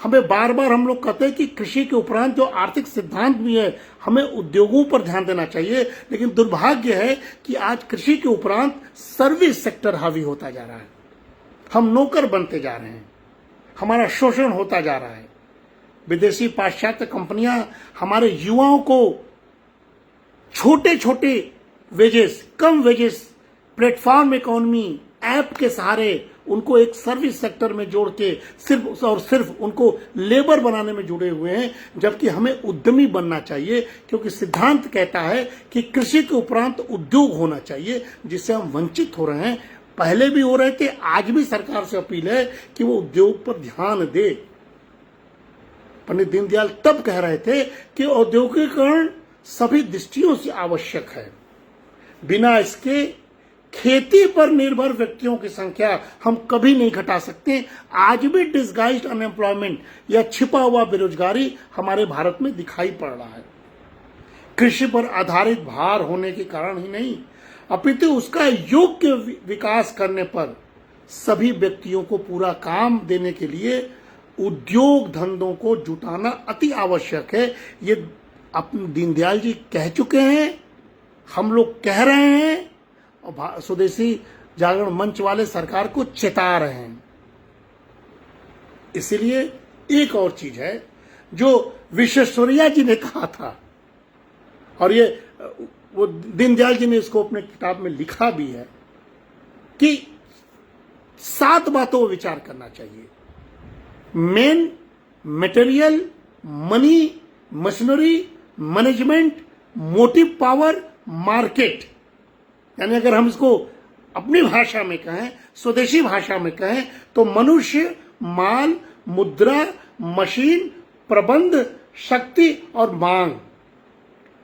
हमें बार बार हम लोग कहते हैं कि कृषि के उपरांत जो आर्थिक सिद्धांत भी है, हमें उद्योगों पर ध्यान देना चाहिए, लेकिन दुर्भाग्य है कि आज कृषि के उपरांत सर्विस सेक्टर हावी होता जा रहा है। हम नौकर बनते जा रहे हैं, हमारा शोषण होता जा रहा है। विदेशी पाश्चात्य कंपनियां हमारे युवाओं को छोटे छोटे वेजेस, कम वेजेस, प्लेटफॉर्म इकोनॉमी, ऐप के सहारे उनको एक सर्विस सेक्टर में जोड़ के सिर्फ और सिर्फ उनको लेबर बनाने में जुड़े हुए हैं, जबकि हमें उद्यमी बनना चाहिए, क्योंकि सिद्धांत कहता है कि कृषि के उपरांत उद्योग होना चाहिए, जिससे हम वंचित हो रहे हैं। पहले भी हो रहे थे, आज भी सरकार से अपील है कि वो उद्योग पर ध्यान दे। पंडित दीनदयाल तब कह रहे थे कि औद्योगिकीकरण सभी दृष्टियों से आवश्यक है, बिना इसके खेती पर निर्भर व्यक्तियों की संख्या हम कभी नहीं घटा सकते। आज भी डिसगाइज्ड अनएम्प्लॉयमेंट या छिपा हुआ बेरोजगारी हमारे भारत में दिखाई पड़ रहा है। कृषि पर आधारित भार होने के कारण ही नहीं, अपितु उसका योग्य विकास करने पर सभी व्यक्तियों को पूरा काम देने के लिए उद्योग धंधों को जुटाना अति आवश्यक है। ये अपने दीनदयाल जी कह चुके हैं, हम लोग कह रहे हैं, और स्वदेशी जागरण मंच वाले सरकार को चेता रहे हैं। इसलिए एक और चीज है जो विश्वेश्वरैया जी ने कहा था, और ये वो दीनदयाल जी ने इसको अपने किताब में लिखा भी है कि 7 बातों पर विचार करना चाहिए। Main, material, money, machinery, management, motive power, market. यानी अगर हम इसको अपनी भाषा में कहें, स्वदेशी भाषा में कहें, तो मनुष्य, माल, मुद्रा, मशीन, प्रबंध, शक्ति और मांग,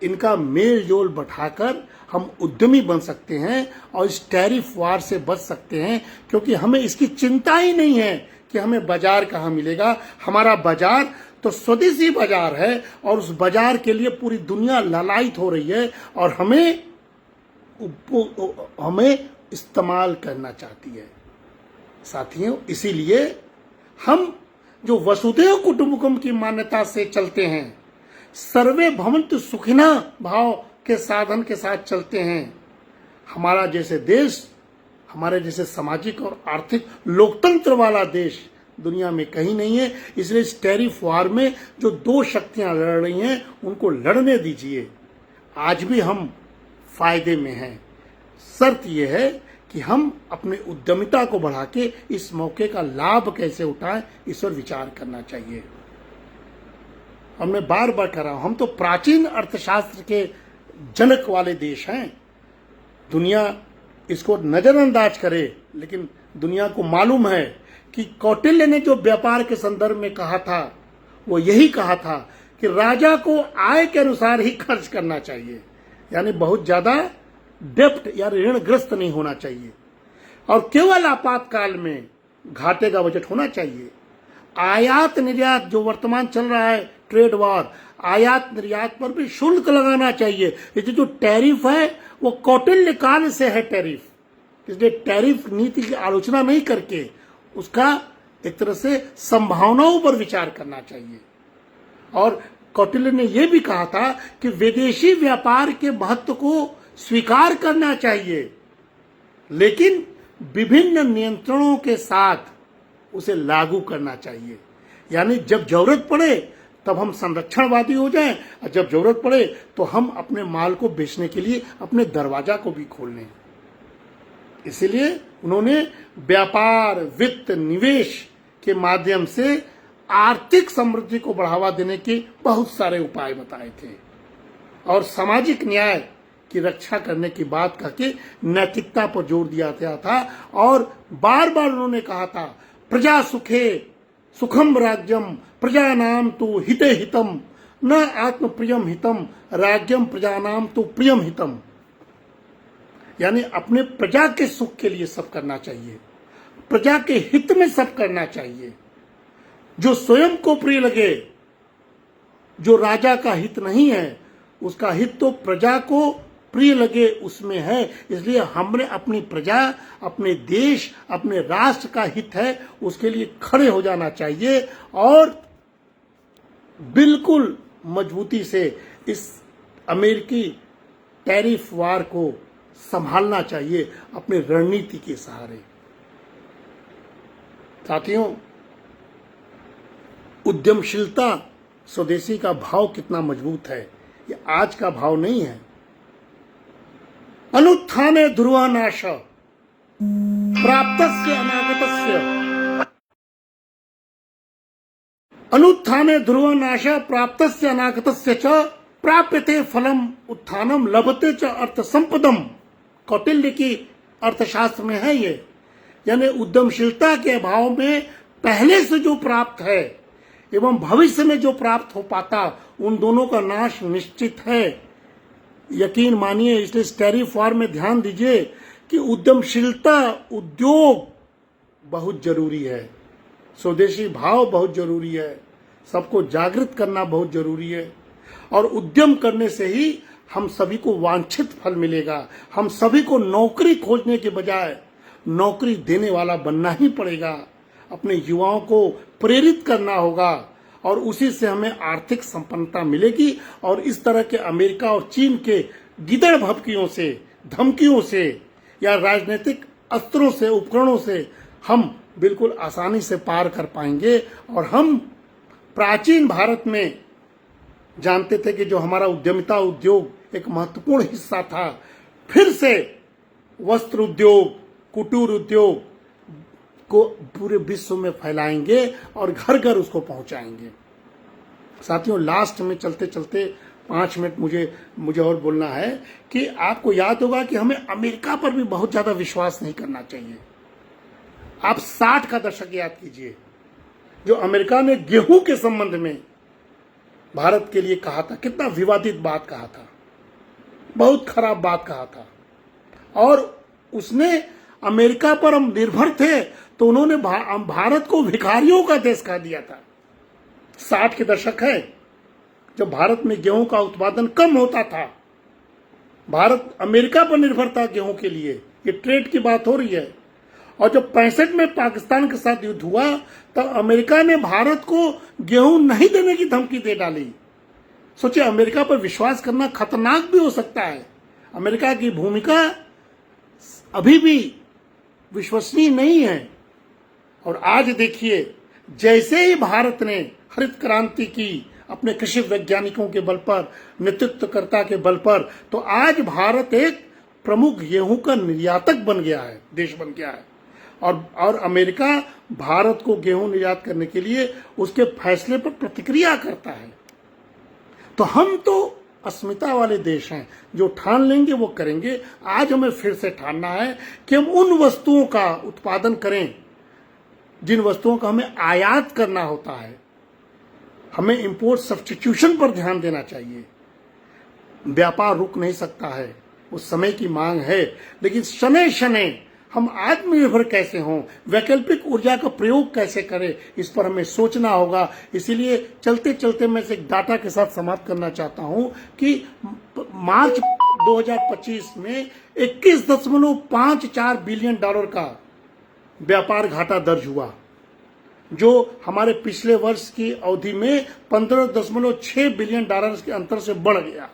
इनका मेल जोल बैठाकर हम उद्यमी बन सकते हैं और इस टैरिफ वार से बच सकते हैं, क्योंकि हमें इसकी चिंता ही नहीं है कि हमें बाजार कहाँ मिलेगा। हमारा बाजार तो स्वदेशी बाजार है और उस बाजार के लिए पूरी दुनिया लालायित हो रही है और हमें इस्तेमाल करना चाहती है। साथियों, इसीलिए हम जो वसुधैव कुटुंबकम की मान्यता से चलते हैं, सर्वे भवन्तु सुखिनः भाव के साधन के साथ चलते हैं, हमारा जैसे देश, हमारे जैसे सामाजिक और आर्थिक लोकतंत्र वाला देश दुनिया में कहीं नहीं है। इसलिए इस टैरिफ वार में जो 2 शक्तियां लड़ रही हैं, उनको लड़ने दीजिए। आज भी हम फायदे में हैं। शर्त यह है कि हम अपने उद्यमिता को बढ़ा के इस मौके का लाभ कैसे उठाएं, इस पर विचार करना चाहिए। हमने बार बार कहा, हम तो प्राचीन अर्थशास्त्र के जनक वाले देश हैं। दुनिया इसको नजरअंदाज करे, लेकिन दुनिया को मालूम है कि कौटिल्य ने जो व्यापार के संदर्भ में कहा था, वो यही कहा था कि राजा को आय के अनुसार ही खर्च करना चाहिए, यानी बहुत ज्यादा डेप्ट या ऋणग्रस्त नहीं होना चाहिए, और केवल आपातकाल में घाटे का बजट होना चाहिए। आयात निर्यात जो वर्तमान चल रहा है, ट्रेड वॉर, आयात निर्यात पर भी शुल्क लगाना चाहिए। ये जो टैरिफ है वो कौटिल्य काल से है टैरिफ, इसलिए टैरिफ नीति की आलोचना नहीं करके उसका एक तरह से संभावनाओं पर विचार करना चाहिए। और कौटिल्य ने यह भी कहा था कि विदेशी व्यापार के महत्व को स्वीकार करना चाहिए, लेकिन विभिन्न नियंत्रणों के साथ उसे लागू करना चाहिए। यानी जब जरूरत पड़े तब हम संरक्षणवादी हो जाएं, और जब जरूरत पड़े तो हम अपने माल को बेचने के लिए अपने दरवाजा को भी खोल लें। इसलिए उन्होंने व्यापार, वित्त, निवेश के माध्यम से आर्थिक समृद्धि को बढ़ावा देने के बहुत सारे उपाय बताए थे, और सामाजिक न्याय की रक्षा करने की बात करके नैतिकता पर जोर दिया गया था। और बार बार उन्होंने कहा था, प्रजा सुखे सुखम राज्यम प्रजानाम तो हिते हितम न आत्म प्रियम हितम राज्यम प्रजानाम तो प्रियम हितम। यानी अपने प्रजा के सुख के लिए सब करना चाहिए, प्रजा के हित में सब करना चाहिए। जो स्वयं को प्रिय लगे, जो राजा का हित नहीं है, उसका हित तो प्रजा को प्रिय लगे उसमें है। इसलिए हमने अपनी प्रजा, अपने देश, अपने राष्ट्र का हित है, उसके लिए खड़े हो जाना चाहिए और बिल्कुल मजबूती से इस अमेरिकी टैरिफ वार को संभालना चाहिए अपनी रणनीति के सहारे। साथियों, उद्यमशीलता स्वदेशी का भाव कितना मजबूत है, ये आज का भाव नहीं है। अनुत्थाने ध्रुवनाश प्राप्तस्य अनागतस्य, अनुत्थाने ध्रुवनाश प्राप्तस्य अनागतस्य च प्राप्यते फलम उत्थानम लभते च अर्थ संपदम। कौटिल्य की अर्थशास्त्र में है ये, यानी उद्यमशीलता के अभाव में पहले से जो प्राप्त है एवं भविष्य में जो प्राप्त हो पाता, उन दोनों का नाश निश्चित है। यकीन मानिए, इसलिए टैरिफ वार में ध्यान दीजिए कि उद्यमशीलता, उद्योग बहुत जरूरी है, स्वदेशी भाव बहुत जरूरी है, सबको जागृत करना बहुत जरूरी है। और उद्यम करने से ही हम सभी को वांछित फल मिलेगा। हम सभी को नौकरी खोजने के बजाय नौकरी देने वाला बनना ही पड़ेगा। अपने युवाओं को प्रेरित करना होगा और उसी से हमें आर्थिक संपन्नता मिलेगी। और इस तरह के अमेरिका और चीन के गिदड़ भभकियों से, धमकियों से या राजनीतिक अस्त्रों से, उपकरणों से हम बिल्कुल आसानी से पार कर पाएंगे। और हम प्राचीन भारत में जानते थे कि जो हमारा उद्यमिता उद्योग एक महत्वपूर्ण हिस्सा था, फिर से वस्त्र उद्योग, कुटीर उद्योग को पूरे विश्व में फैलाएंगे और घर घर उसको पहुंचाएंगे। साथियों, लास्ट में चलते चलते 5 मिनट मुझे और बोलना है कि आपको याद होगा कि हमें अमेरिका पर भी बहुत ज्यादा विश्वास नहीं करना चाहिए। आप 60 का दशक याद कीजिए, जो अमेरिका ने गेहूं के संबंध में भारत के लिए कहा था, कितना विवादित बात कहा था, बहुत खराब बात कहा था। और उसने अमेरिका पर हम निर्भर थे तो उन्होंने भारत को भिखारियों का देश कहा दिया था। 60 के दशक है, जब भारत में गेहूं का उत्पादन कम होता था, भारत अमेरिका पर निर्भर था गेहूं के लिए। ये ट्रेड की बात हो रही है। और जब 65 में पाकिस्तान के साथ युद्ध हुआ तो अमेरिका ने भारत को गेहूं नहीं देने की धमकी दे डाली। सोचिए, अमेरिका पर विश्वास करना खतरनाक भी हो सकता है। अमेरिका की भूमिका अभी भी विश्वसनीय नहीं है। और आज देखिए, जैसे ही भारत ने हरित क्रांति की अपने कृषि वैज्ञानिकों के बल पर, नेतृत्वकर्ता के बल पर, तो आज भारत एक प्रमुख गेहूं का निर्यातक बन गया है, देश बन गया है। और अमेरिका भारत को गेहूं निर्यात करने के लिए उसके फैसले पर प्रतिक्रिया करता है। तो हम तो अस्मिता वाले देश हैं, जो ठान लेंगे वो करेंगे। आज हमें फिर से ठानना है कि हम उन वस्तुओं का उत्पादन करें जिन वस्तुओं का हमें आयात करना होता है। हमें इंपोर्ट सब्स्टिट्यूशन पर ध्यान देना चाहिए। व्यापार रुक नहीं सकता है, उस समय की मांग है, लेकिन शनै शनै हम आत्मनिर्भर कैसे हों, वैकल्पिक ऊर्जा का प्रयोग कैसे करें, इस पर हमें सोचना होगा। इसीलिए चलते चलते मैं इसे डाटा के साथ समाप्त करना चाहता हूं कि मार्च 2025 में 21.54 बिलियन डॉलर का व्यापार घाटा दर्ज हुआ, जो हमारे पिछले वर्ष की अवधि में 15.6 बिलियन डॉलर के अंतर से बढ़ गया।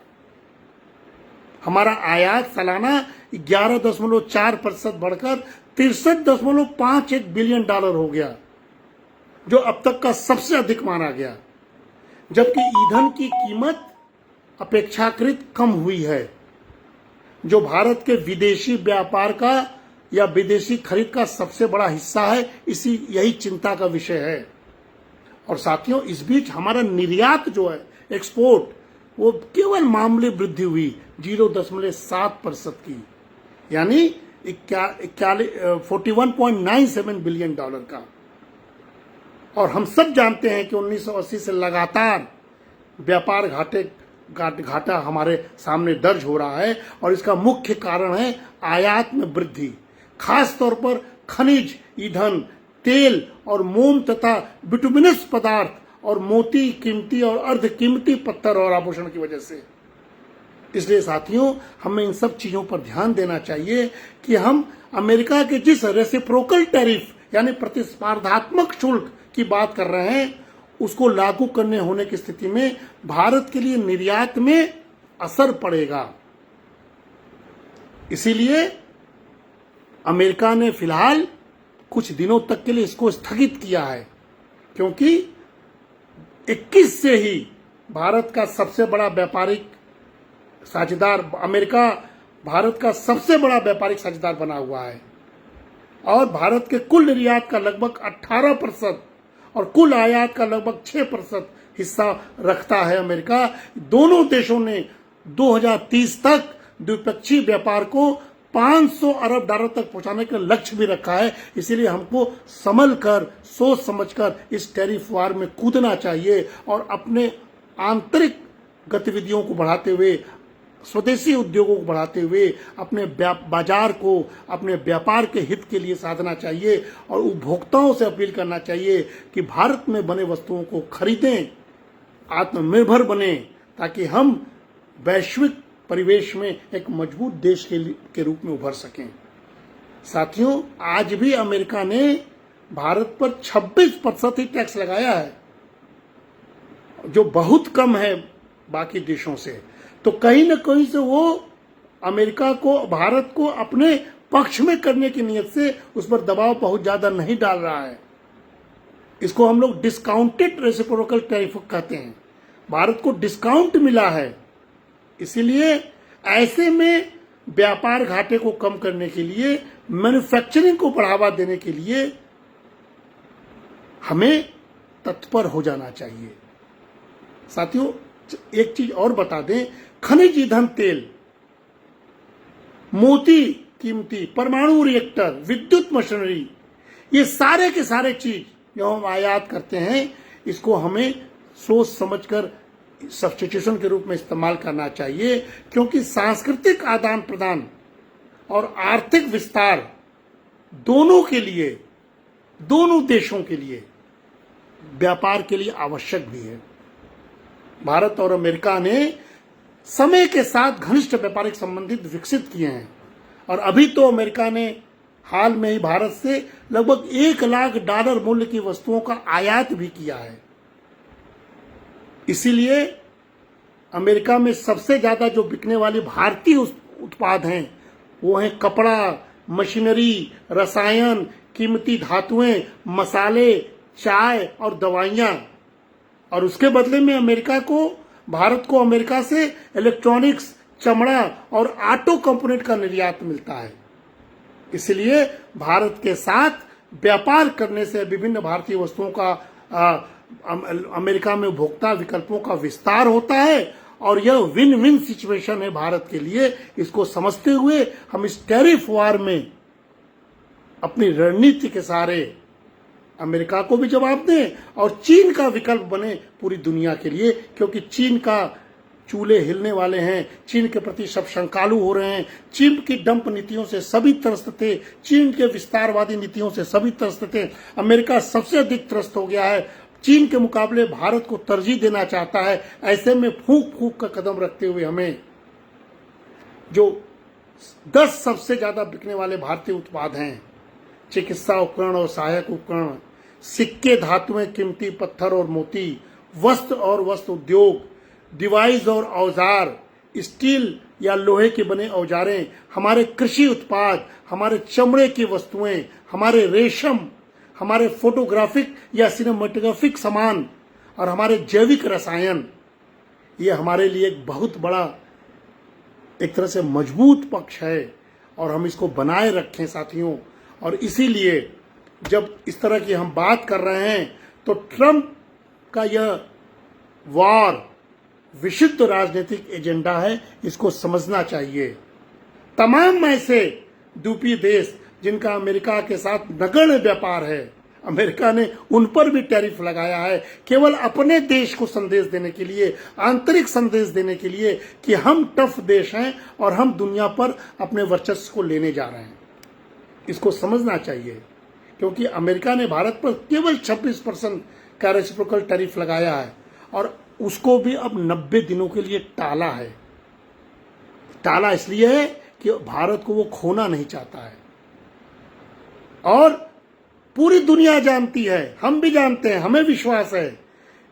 हमारा आयात सालाना 11.4% बढ़कर 63.51 बिलियन डॉलर हो गया, जो अब तक का सबसे अधिक माना गया। जबकि ईंधन की कीमत अपेक्षाकृत कम हुई है, जो भारत के विदेशी व्यापार का या विदेशी खरीद का सबसे बड़ा हिस्सा है। यही चिंता का विषय है। और साथियों, इस बीच हमारा निर्यात जो है, एक्सपोर्ट, वो केवल मामूली वृद्धि हुई 0.7% की, यानी 41.97 बिलियन डॉलर का। और हम सब जानते हैं कि 1980 से लगातार व्यापार घाटा हमारे सामने दर्ज हो रहा है। और इसका मुख्य कारण है आयात में वृद्धि, खास तौर पर खनिज, ईंधन, तेल और मोम तथा बिटुमिनस पदार्थ और मोती, कीमती और अर्ध कीमती पत्थर और आभूषण की वजह से। इसलिए साथियों, हमें इन सब चीजों पर ध्यान देना चाहिए कि हम अमेरिका के जिस रेसिप्रोकल टैरिफ यानी प्रतिस्पर्धात्मक शुल्क की बात कर रहे हैं, उसको लागू करने होने की स्थिति में भारत के लिए निर्यात में असर पड़ेगा। इसीलिए अमेरिका ने फिलहाल कुछ दिनों तक के लिए इसको स्थगित किया है, क्योंकि 21 से ही भारत का सबसे बड़ा व्यापारिक साझेदार, अमेरिका भारत का सबसे बड़ा व्यापारिक साझेदार बना हुआ है और भारत के कुल निर्यात का लगभग 18% और कुल आयात का लगभग 6% हिस्सा रखता है अमेरिका। दोनों देशों ने 2030 तक द्विपक्षीय व्यापार को 500 अरब डॉलर तक पहुंचाने का लक्ष्य भी रखा है। इसीलिए हमको संभल कर, सोच समझकर इस टैरिफ वार में कूदना चाहिए और अपने आंतरिक गतिविधियों को बढ़ाते हुए, स्वदेशी उद्योगों को बढ़ाते हुए अपने बाजार को अपने व्यापार के हित के लिए साधना चाहिए और उपभोक्ताओं से अपील करना चाहिए कि भारत में बने वस्तुओं को खरीदें, आत्मनिर्भर बने, ताकि हम वैश्विक परिवेश में एक मजबूत देश के रूप में उभर सकें। साथियों, आज भी अमेरिका ने भारत पर 26% ही टैक्स लगाया है, जो बहुत कम है बाकी देशों से। तो कहीं न कहीं से वो अमेरिका को, भारत को अपने पक्ष में करने की नीयत से उस पर दबाव बहुत ज्यादा नहीं डाल रहा है। इसको हम लोग डिस्काउंटेड रेसिप्रोकल टैरिफ कहते हैं। भारत को डिस्काउंट मिला है, इसीलिए ऐसे में व्यापार घाटे को कम करने के लिए, मैन्युफैक्चरिंग को बढ़ावा देने के लिए हमें तत्पर हो जाना चाहिए। साथियों, एक चीज और बता दें, खनिज ईंधन तेल, मोती कीमती, परमाणु रिएक्टर, विद्युत मशीनरी, ये सारे के सारे चीज जो हम आयात करते हैं, इसको हमें सोच समझकर सब्स्टिट्यूशन के रूप में इस्तेमाल करना चाहिए, क्योंकि सांस्कृतिक आदान प्रदान और आर्थिक विस्तार दोनों के लिए, दोनों देशों के लिए, व्यापार के लिए आवश्यक भी है। भारत और अमेरिका ने समय के साथ घनिष्ठ व्यापारिक संबंध विकसित किए हैं और अभी तो अमेरिका ने हाल में ही भारत से लगभग 1 लाख डॉलर मूल्य की वस्तुओं का आयात भी किया है। इसीलिए अमेरिका में सबसे ज्यादा जो बिकने वाले भारतीय उत्पाद हैं वो हैं कपड़ा, मशीनरी, रसायन, कीमती धातुएं, मसाले, चाय और दवाइयां। और उसके बदले में भारत को अमेरिका से इलेक्ट्रॉनिक्स, चमड़ा और ऑटो कंपोनेंट का निर्यात मिलता है। इसलिए भारत के साथ व्यापार करने से विभिन्न भारतीय वस्तुओं का अमेरिका में उपभोक्ता विकल्पों का विस्तार होता है और यह विन विन सिचुएशन है भारत के लिए। इसको समझते हुए हम इस टैरिफ वार में अपनी रणनीति के सहारे अमेरिका को भी जवाब दें और चीन का विकल्प बने पूरी दुनिया के लिए, क्योंकि चीन का चूल्हे हिलने वाले हैं। चीन के प्रति सब शंकालु हो रहे हैं। चीन की डंप नीतियों से सभी त्रस्त थे, चीन के विस्तारवादी नीतियों से सभी त्रस्त थे। अमेरिका सबसे अधिक त्रस्त हो गया है, चीन के मुकाबले भारत को तरजीह देना चाहता है। ऐसे में फूंक फूंक का कदम रखते हुए हमें जो 10 सबसे ज्यादा बिकने वाले भारतीय उत्पाद हैं, चिकित्सा उपकरण और सहायक उपकरण, सिक्के, धातुएं, कीमती पत्थर और मोती, वस्त्र और वस्त्र उद्योग, डिवाइस और औजार, स्टील या लोहे के बने औजारें, हमारे कृषि उत्पाद, हमारे चमड़े की वस्तुएं, हमारे रेशम, हमारे फोटोग्राफिक या सिनेमेटोग्राफिक सामान और हमारे जैविक रसायन, ये हमारे लिए एक बहुत बड़ा, एक तरह से मजबूत पक्ष है और हम इसको बनाए रखें साथियों। और इसीलिए जब इस तरह की हम बात कर रहे हैं तो ट्रंप का यह वार विशुद्ध राजनीतिक एजेंडा है, इसको समझना चाहिए। तमाम ऐसे द्वीपीय देश जिनका अमेरिका के साथ नगण्य व्यापार है, अमेरिका ने उन पर भी टैरिफ लगाया है, केवल अपने देश को संदेश देने के लिए, आंतरिक संदेश देने के लिए कि हम टफ देश हैं और हम दुनिया पर अपने वर्चस्व को लेने जा रहे हैं। इसको समझना चाहिए, क्योंकि अमेरिका ने भारत पर केवल 26% का रेसिप्रोकल टैरिफ लगाया है और उसको भी अब 90 दिनों के लिए टाला है। टाला इसलिए है कि भारत को वो खोना नहीं चाहता है और पूरी दुनिया जानती है, हम भी जानते हैं, हमें विश्वास है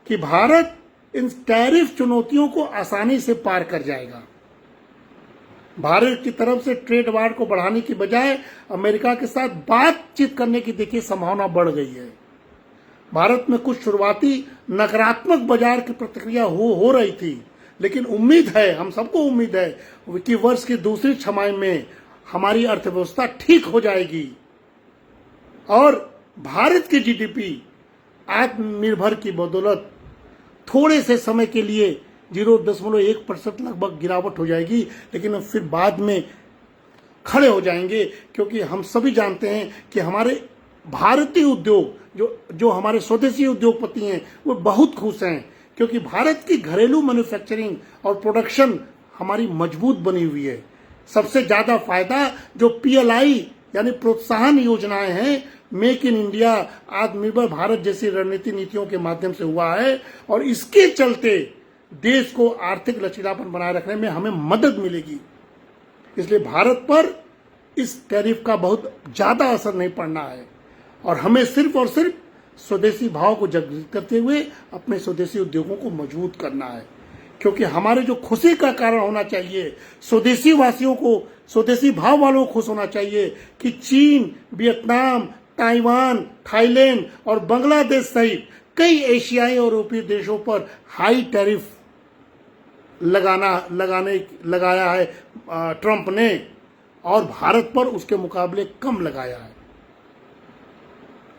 कि भारत इन टैरिफ चुनौतियों को आसानी से पार कर जाएगा। भारत की तरफ से ट्रेड वार को बढ़ाने की बजाय अमेरिका के साथ बातचीत करने की देखिए संभावना बढ़ गई है। भारत में कुछ शुरुआती नकारात्मक बाजार की प्रतिक्रिया हो रही थी, लेकिन उम्मीद है, हम सबको उम्मीद है कि वर्ष की दूसरी छमाही में हमारी अर्थव्यवस्था ठीक हो जाएगी और भारत की जीडीपी आत्मनिर्भर की बदौलत थोड़े से समय के लिए 0.1% लगभग गिरावट हो जाएगी, लेकिन फिर बाद में खड़े हो जाएंगे, क्योंकि हम सभी जानते हैं कि हमारे भारतीय उद्योग जो हमारे स्वदेशी उद्योगपति हैं वो बहुत खुश हैं, क्योंकि भारत की घरेलू मैन्युफैक्चरिंग और प्रोडक्शन हमारी मजबूत बनी हुई है। सबसे ज्यादा फायदा जो पीएलआई यानी प्रोत्साहन योजनाएं हैं, मेक इन इंडिया, आत्मनिर्भर भारत जैसी रणनीति नीतियों के माध्यम से हुआ है और इसके चलते देश को आर्थिक लचीलापन बनाए रखने में हमें मदद मिलेगी। इसलिए भारत पर इस टैरिफ का बहुत ज्यादा असर नहीं पड़ना है और हमें सिर्फ और सिर्फ स्वदेशी भाव को जागृत करते हुए अपने स्वदेशी उद्योगों को मजबूत करना है, क्योंकि हमारे जो खुशी का कारण होना चाहिए, स्वदेशी वासियों को, स्वदेशी भाव वालों को खुश होना चाहिए कि चीन, वियतनाम, ताइवान, थाईलैंड और बांग्लादेश सहित कई एशियाई और यूरोपीय देशों पर हाई टैरिफ लगाया है ट्रंप ने और भारत पर उसके मुकाबले कम लगाया है।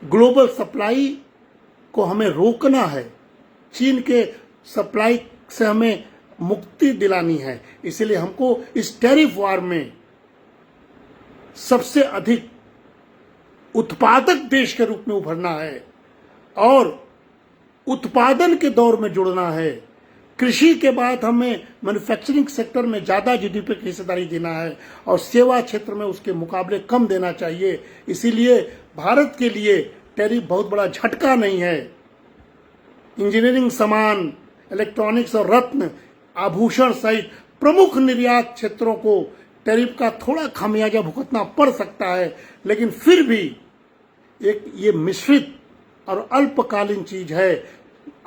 ग्लोबल सप्लाई को हमें रोकना है, चीन के सप्लाई से हमें मुक्ति दिलानी है। इसलिए हमको इस टैरिफ वार में सबसे अधिक उत्पादक देश के रूप में उभरना है और उत्पादन के दौर में जुड़ना है। कृषि के बाद हमें मैन्युफैक्चरिंग सेक्टर में ज्यादा जीडीपी की हिस्सेदारी देना है और सेवा क्षेत्र में उसके मुकाबले कम देना चाहिए। इसीलिए भारत के लिए टैरिफ बहुत बड़ा झटका नहीं है। इंजीनियरिंग सामान, इलेक्ट्रॉनिक्स और रत्न आभूषण सहित प्रमुख निर्यात क्षेत्रों को टैरिफ का थोड़ा खामियाजा भुगतना पड़ सकता है, लेकिन फिर भी ये मिश्रित और अल्पकालीन चीज है।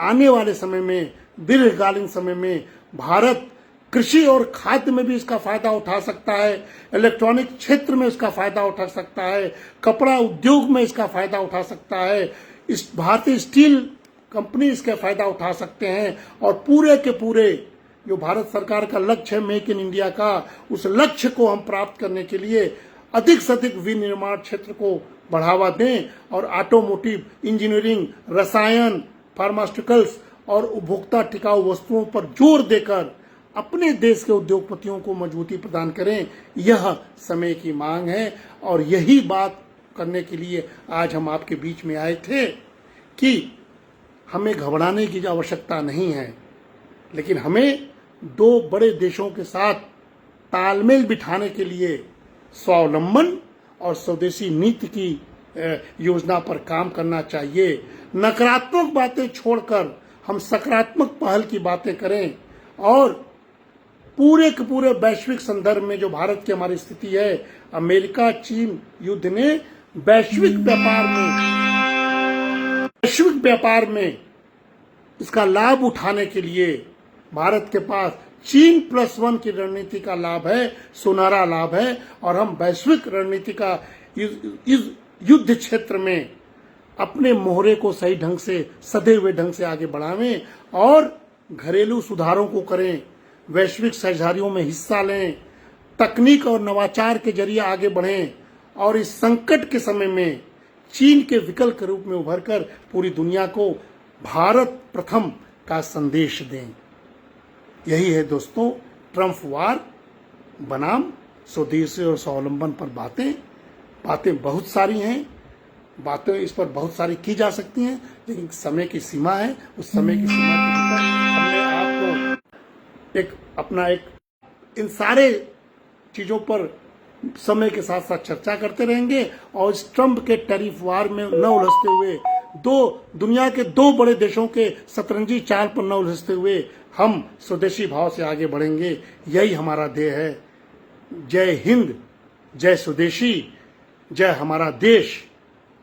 आने वाले समय में, दीर्घकालीन समय में भारत कृषि और खाद्य में भी इसका फायदा उठा सकता है, इलेक्ट्रॉनिक क्षेत्र में इसका फायदा उठा सकता है, कपड़ा उद्योग में इसका फायदा उठा सकता है, इस भारतीय स्टील कंपनी इसका फायदा उठा सकते हैं और पूरे के पूरे जो भारत सरकार का लक्ष्य है मेक इन इंडिया का, उस लक्ष्य को हम प्राप्त करने के लिए अधिक से अधिक विनिर्माण क्षेत्र को बढ़ावा दें और ऑटोमोटिव, इंजीनियरिंग, रसायन, फार्मास्यूटिकल्स और उपभोक्ता टिकाऊ वस्तुओं पर जोर देकर अपने देश के उद्योगपतियों को मजबूती प्रदान करें। यह समय की मांग है और यही बात करने के लिए आज हम आपके बीच में आए थे कि हमें घबराने की आवश्यकता नहीं है, लेकिन हमें दो बड़े देशों के साथ तालमेल बिठाने के लिए स्वावलंबन और स्वदेशी नीति की योजना पर काम करना चाहिए। नकारात्मक बातें छोड़कर हम सकारात्मक पहल की बातें करें और पूरे के पूरे वैश्विक संदर्भ में जो भारत की हमारी स्थिति है, अमेरिका चीन युद्ध ने वैश्विक व्यापार में इसका लाभ उठाने के लिए भारत के पास चीन +1 की रणनीति का लाभ है, सुनहरा लाभ है और हम वैश्विक रणनीति का इस युद्ध क्षेत्र में अपने मोहरे को सही ढंग से, सधे हुए ढंग से आगे बढ़ावें और घरेलू सुधारों को करें, वैश्विक साझेदारियों में हिस्सा लें, तकनीक और नवाचार के जरिए आगे बढ़ें और इस संकट के समय में चीन के विकल्प के रूप में उभरकर पूरी दुनिया को भारत प्रथम का संदेश दें। यही है दोस्तों ट्रंप वार बनाम स्वदेशी और स्वावलंबन पर बातें बहुत सारी हैं, बातें इस पर बहुत सारी की जा सकती हैं, लेकिन समय की सीमा है। उस समय की सीमा के भीतर हमने आपको इन सारे चीजों पर समय के साथ साथ चर्चा करते रहेंगे और इस ट्रंप के टैरिफ वार में न उलझते हुए, दुनिया के दो बड़े देशों के शतरंजी चाल पर न उलझते हुए हम स्वदेशी भाव से आगे बढ़ेंगे। यही हमारा ध्येय है। जय हिंद, जय स्वदेशी, जय हमारा देश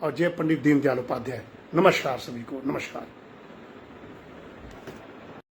और जय पंडित दीनदयाल उपाध्याय। नमस्कार सभी को, नमस्कार।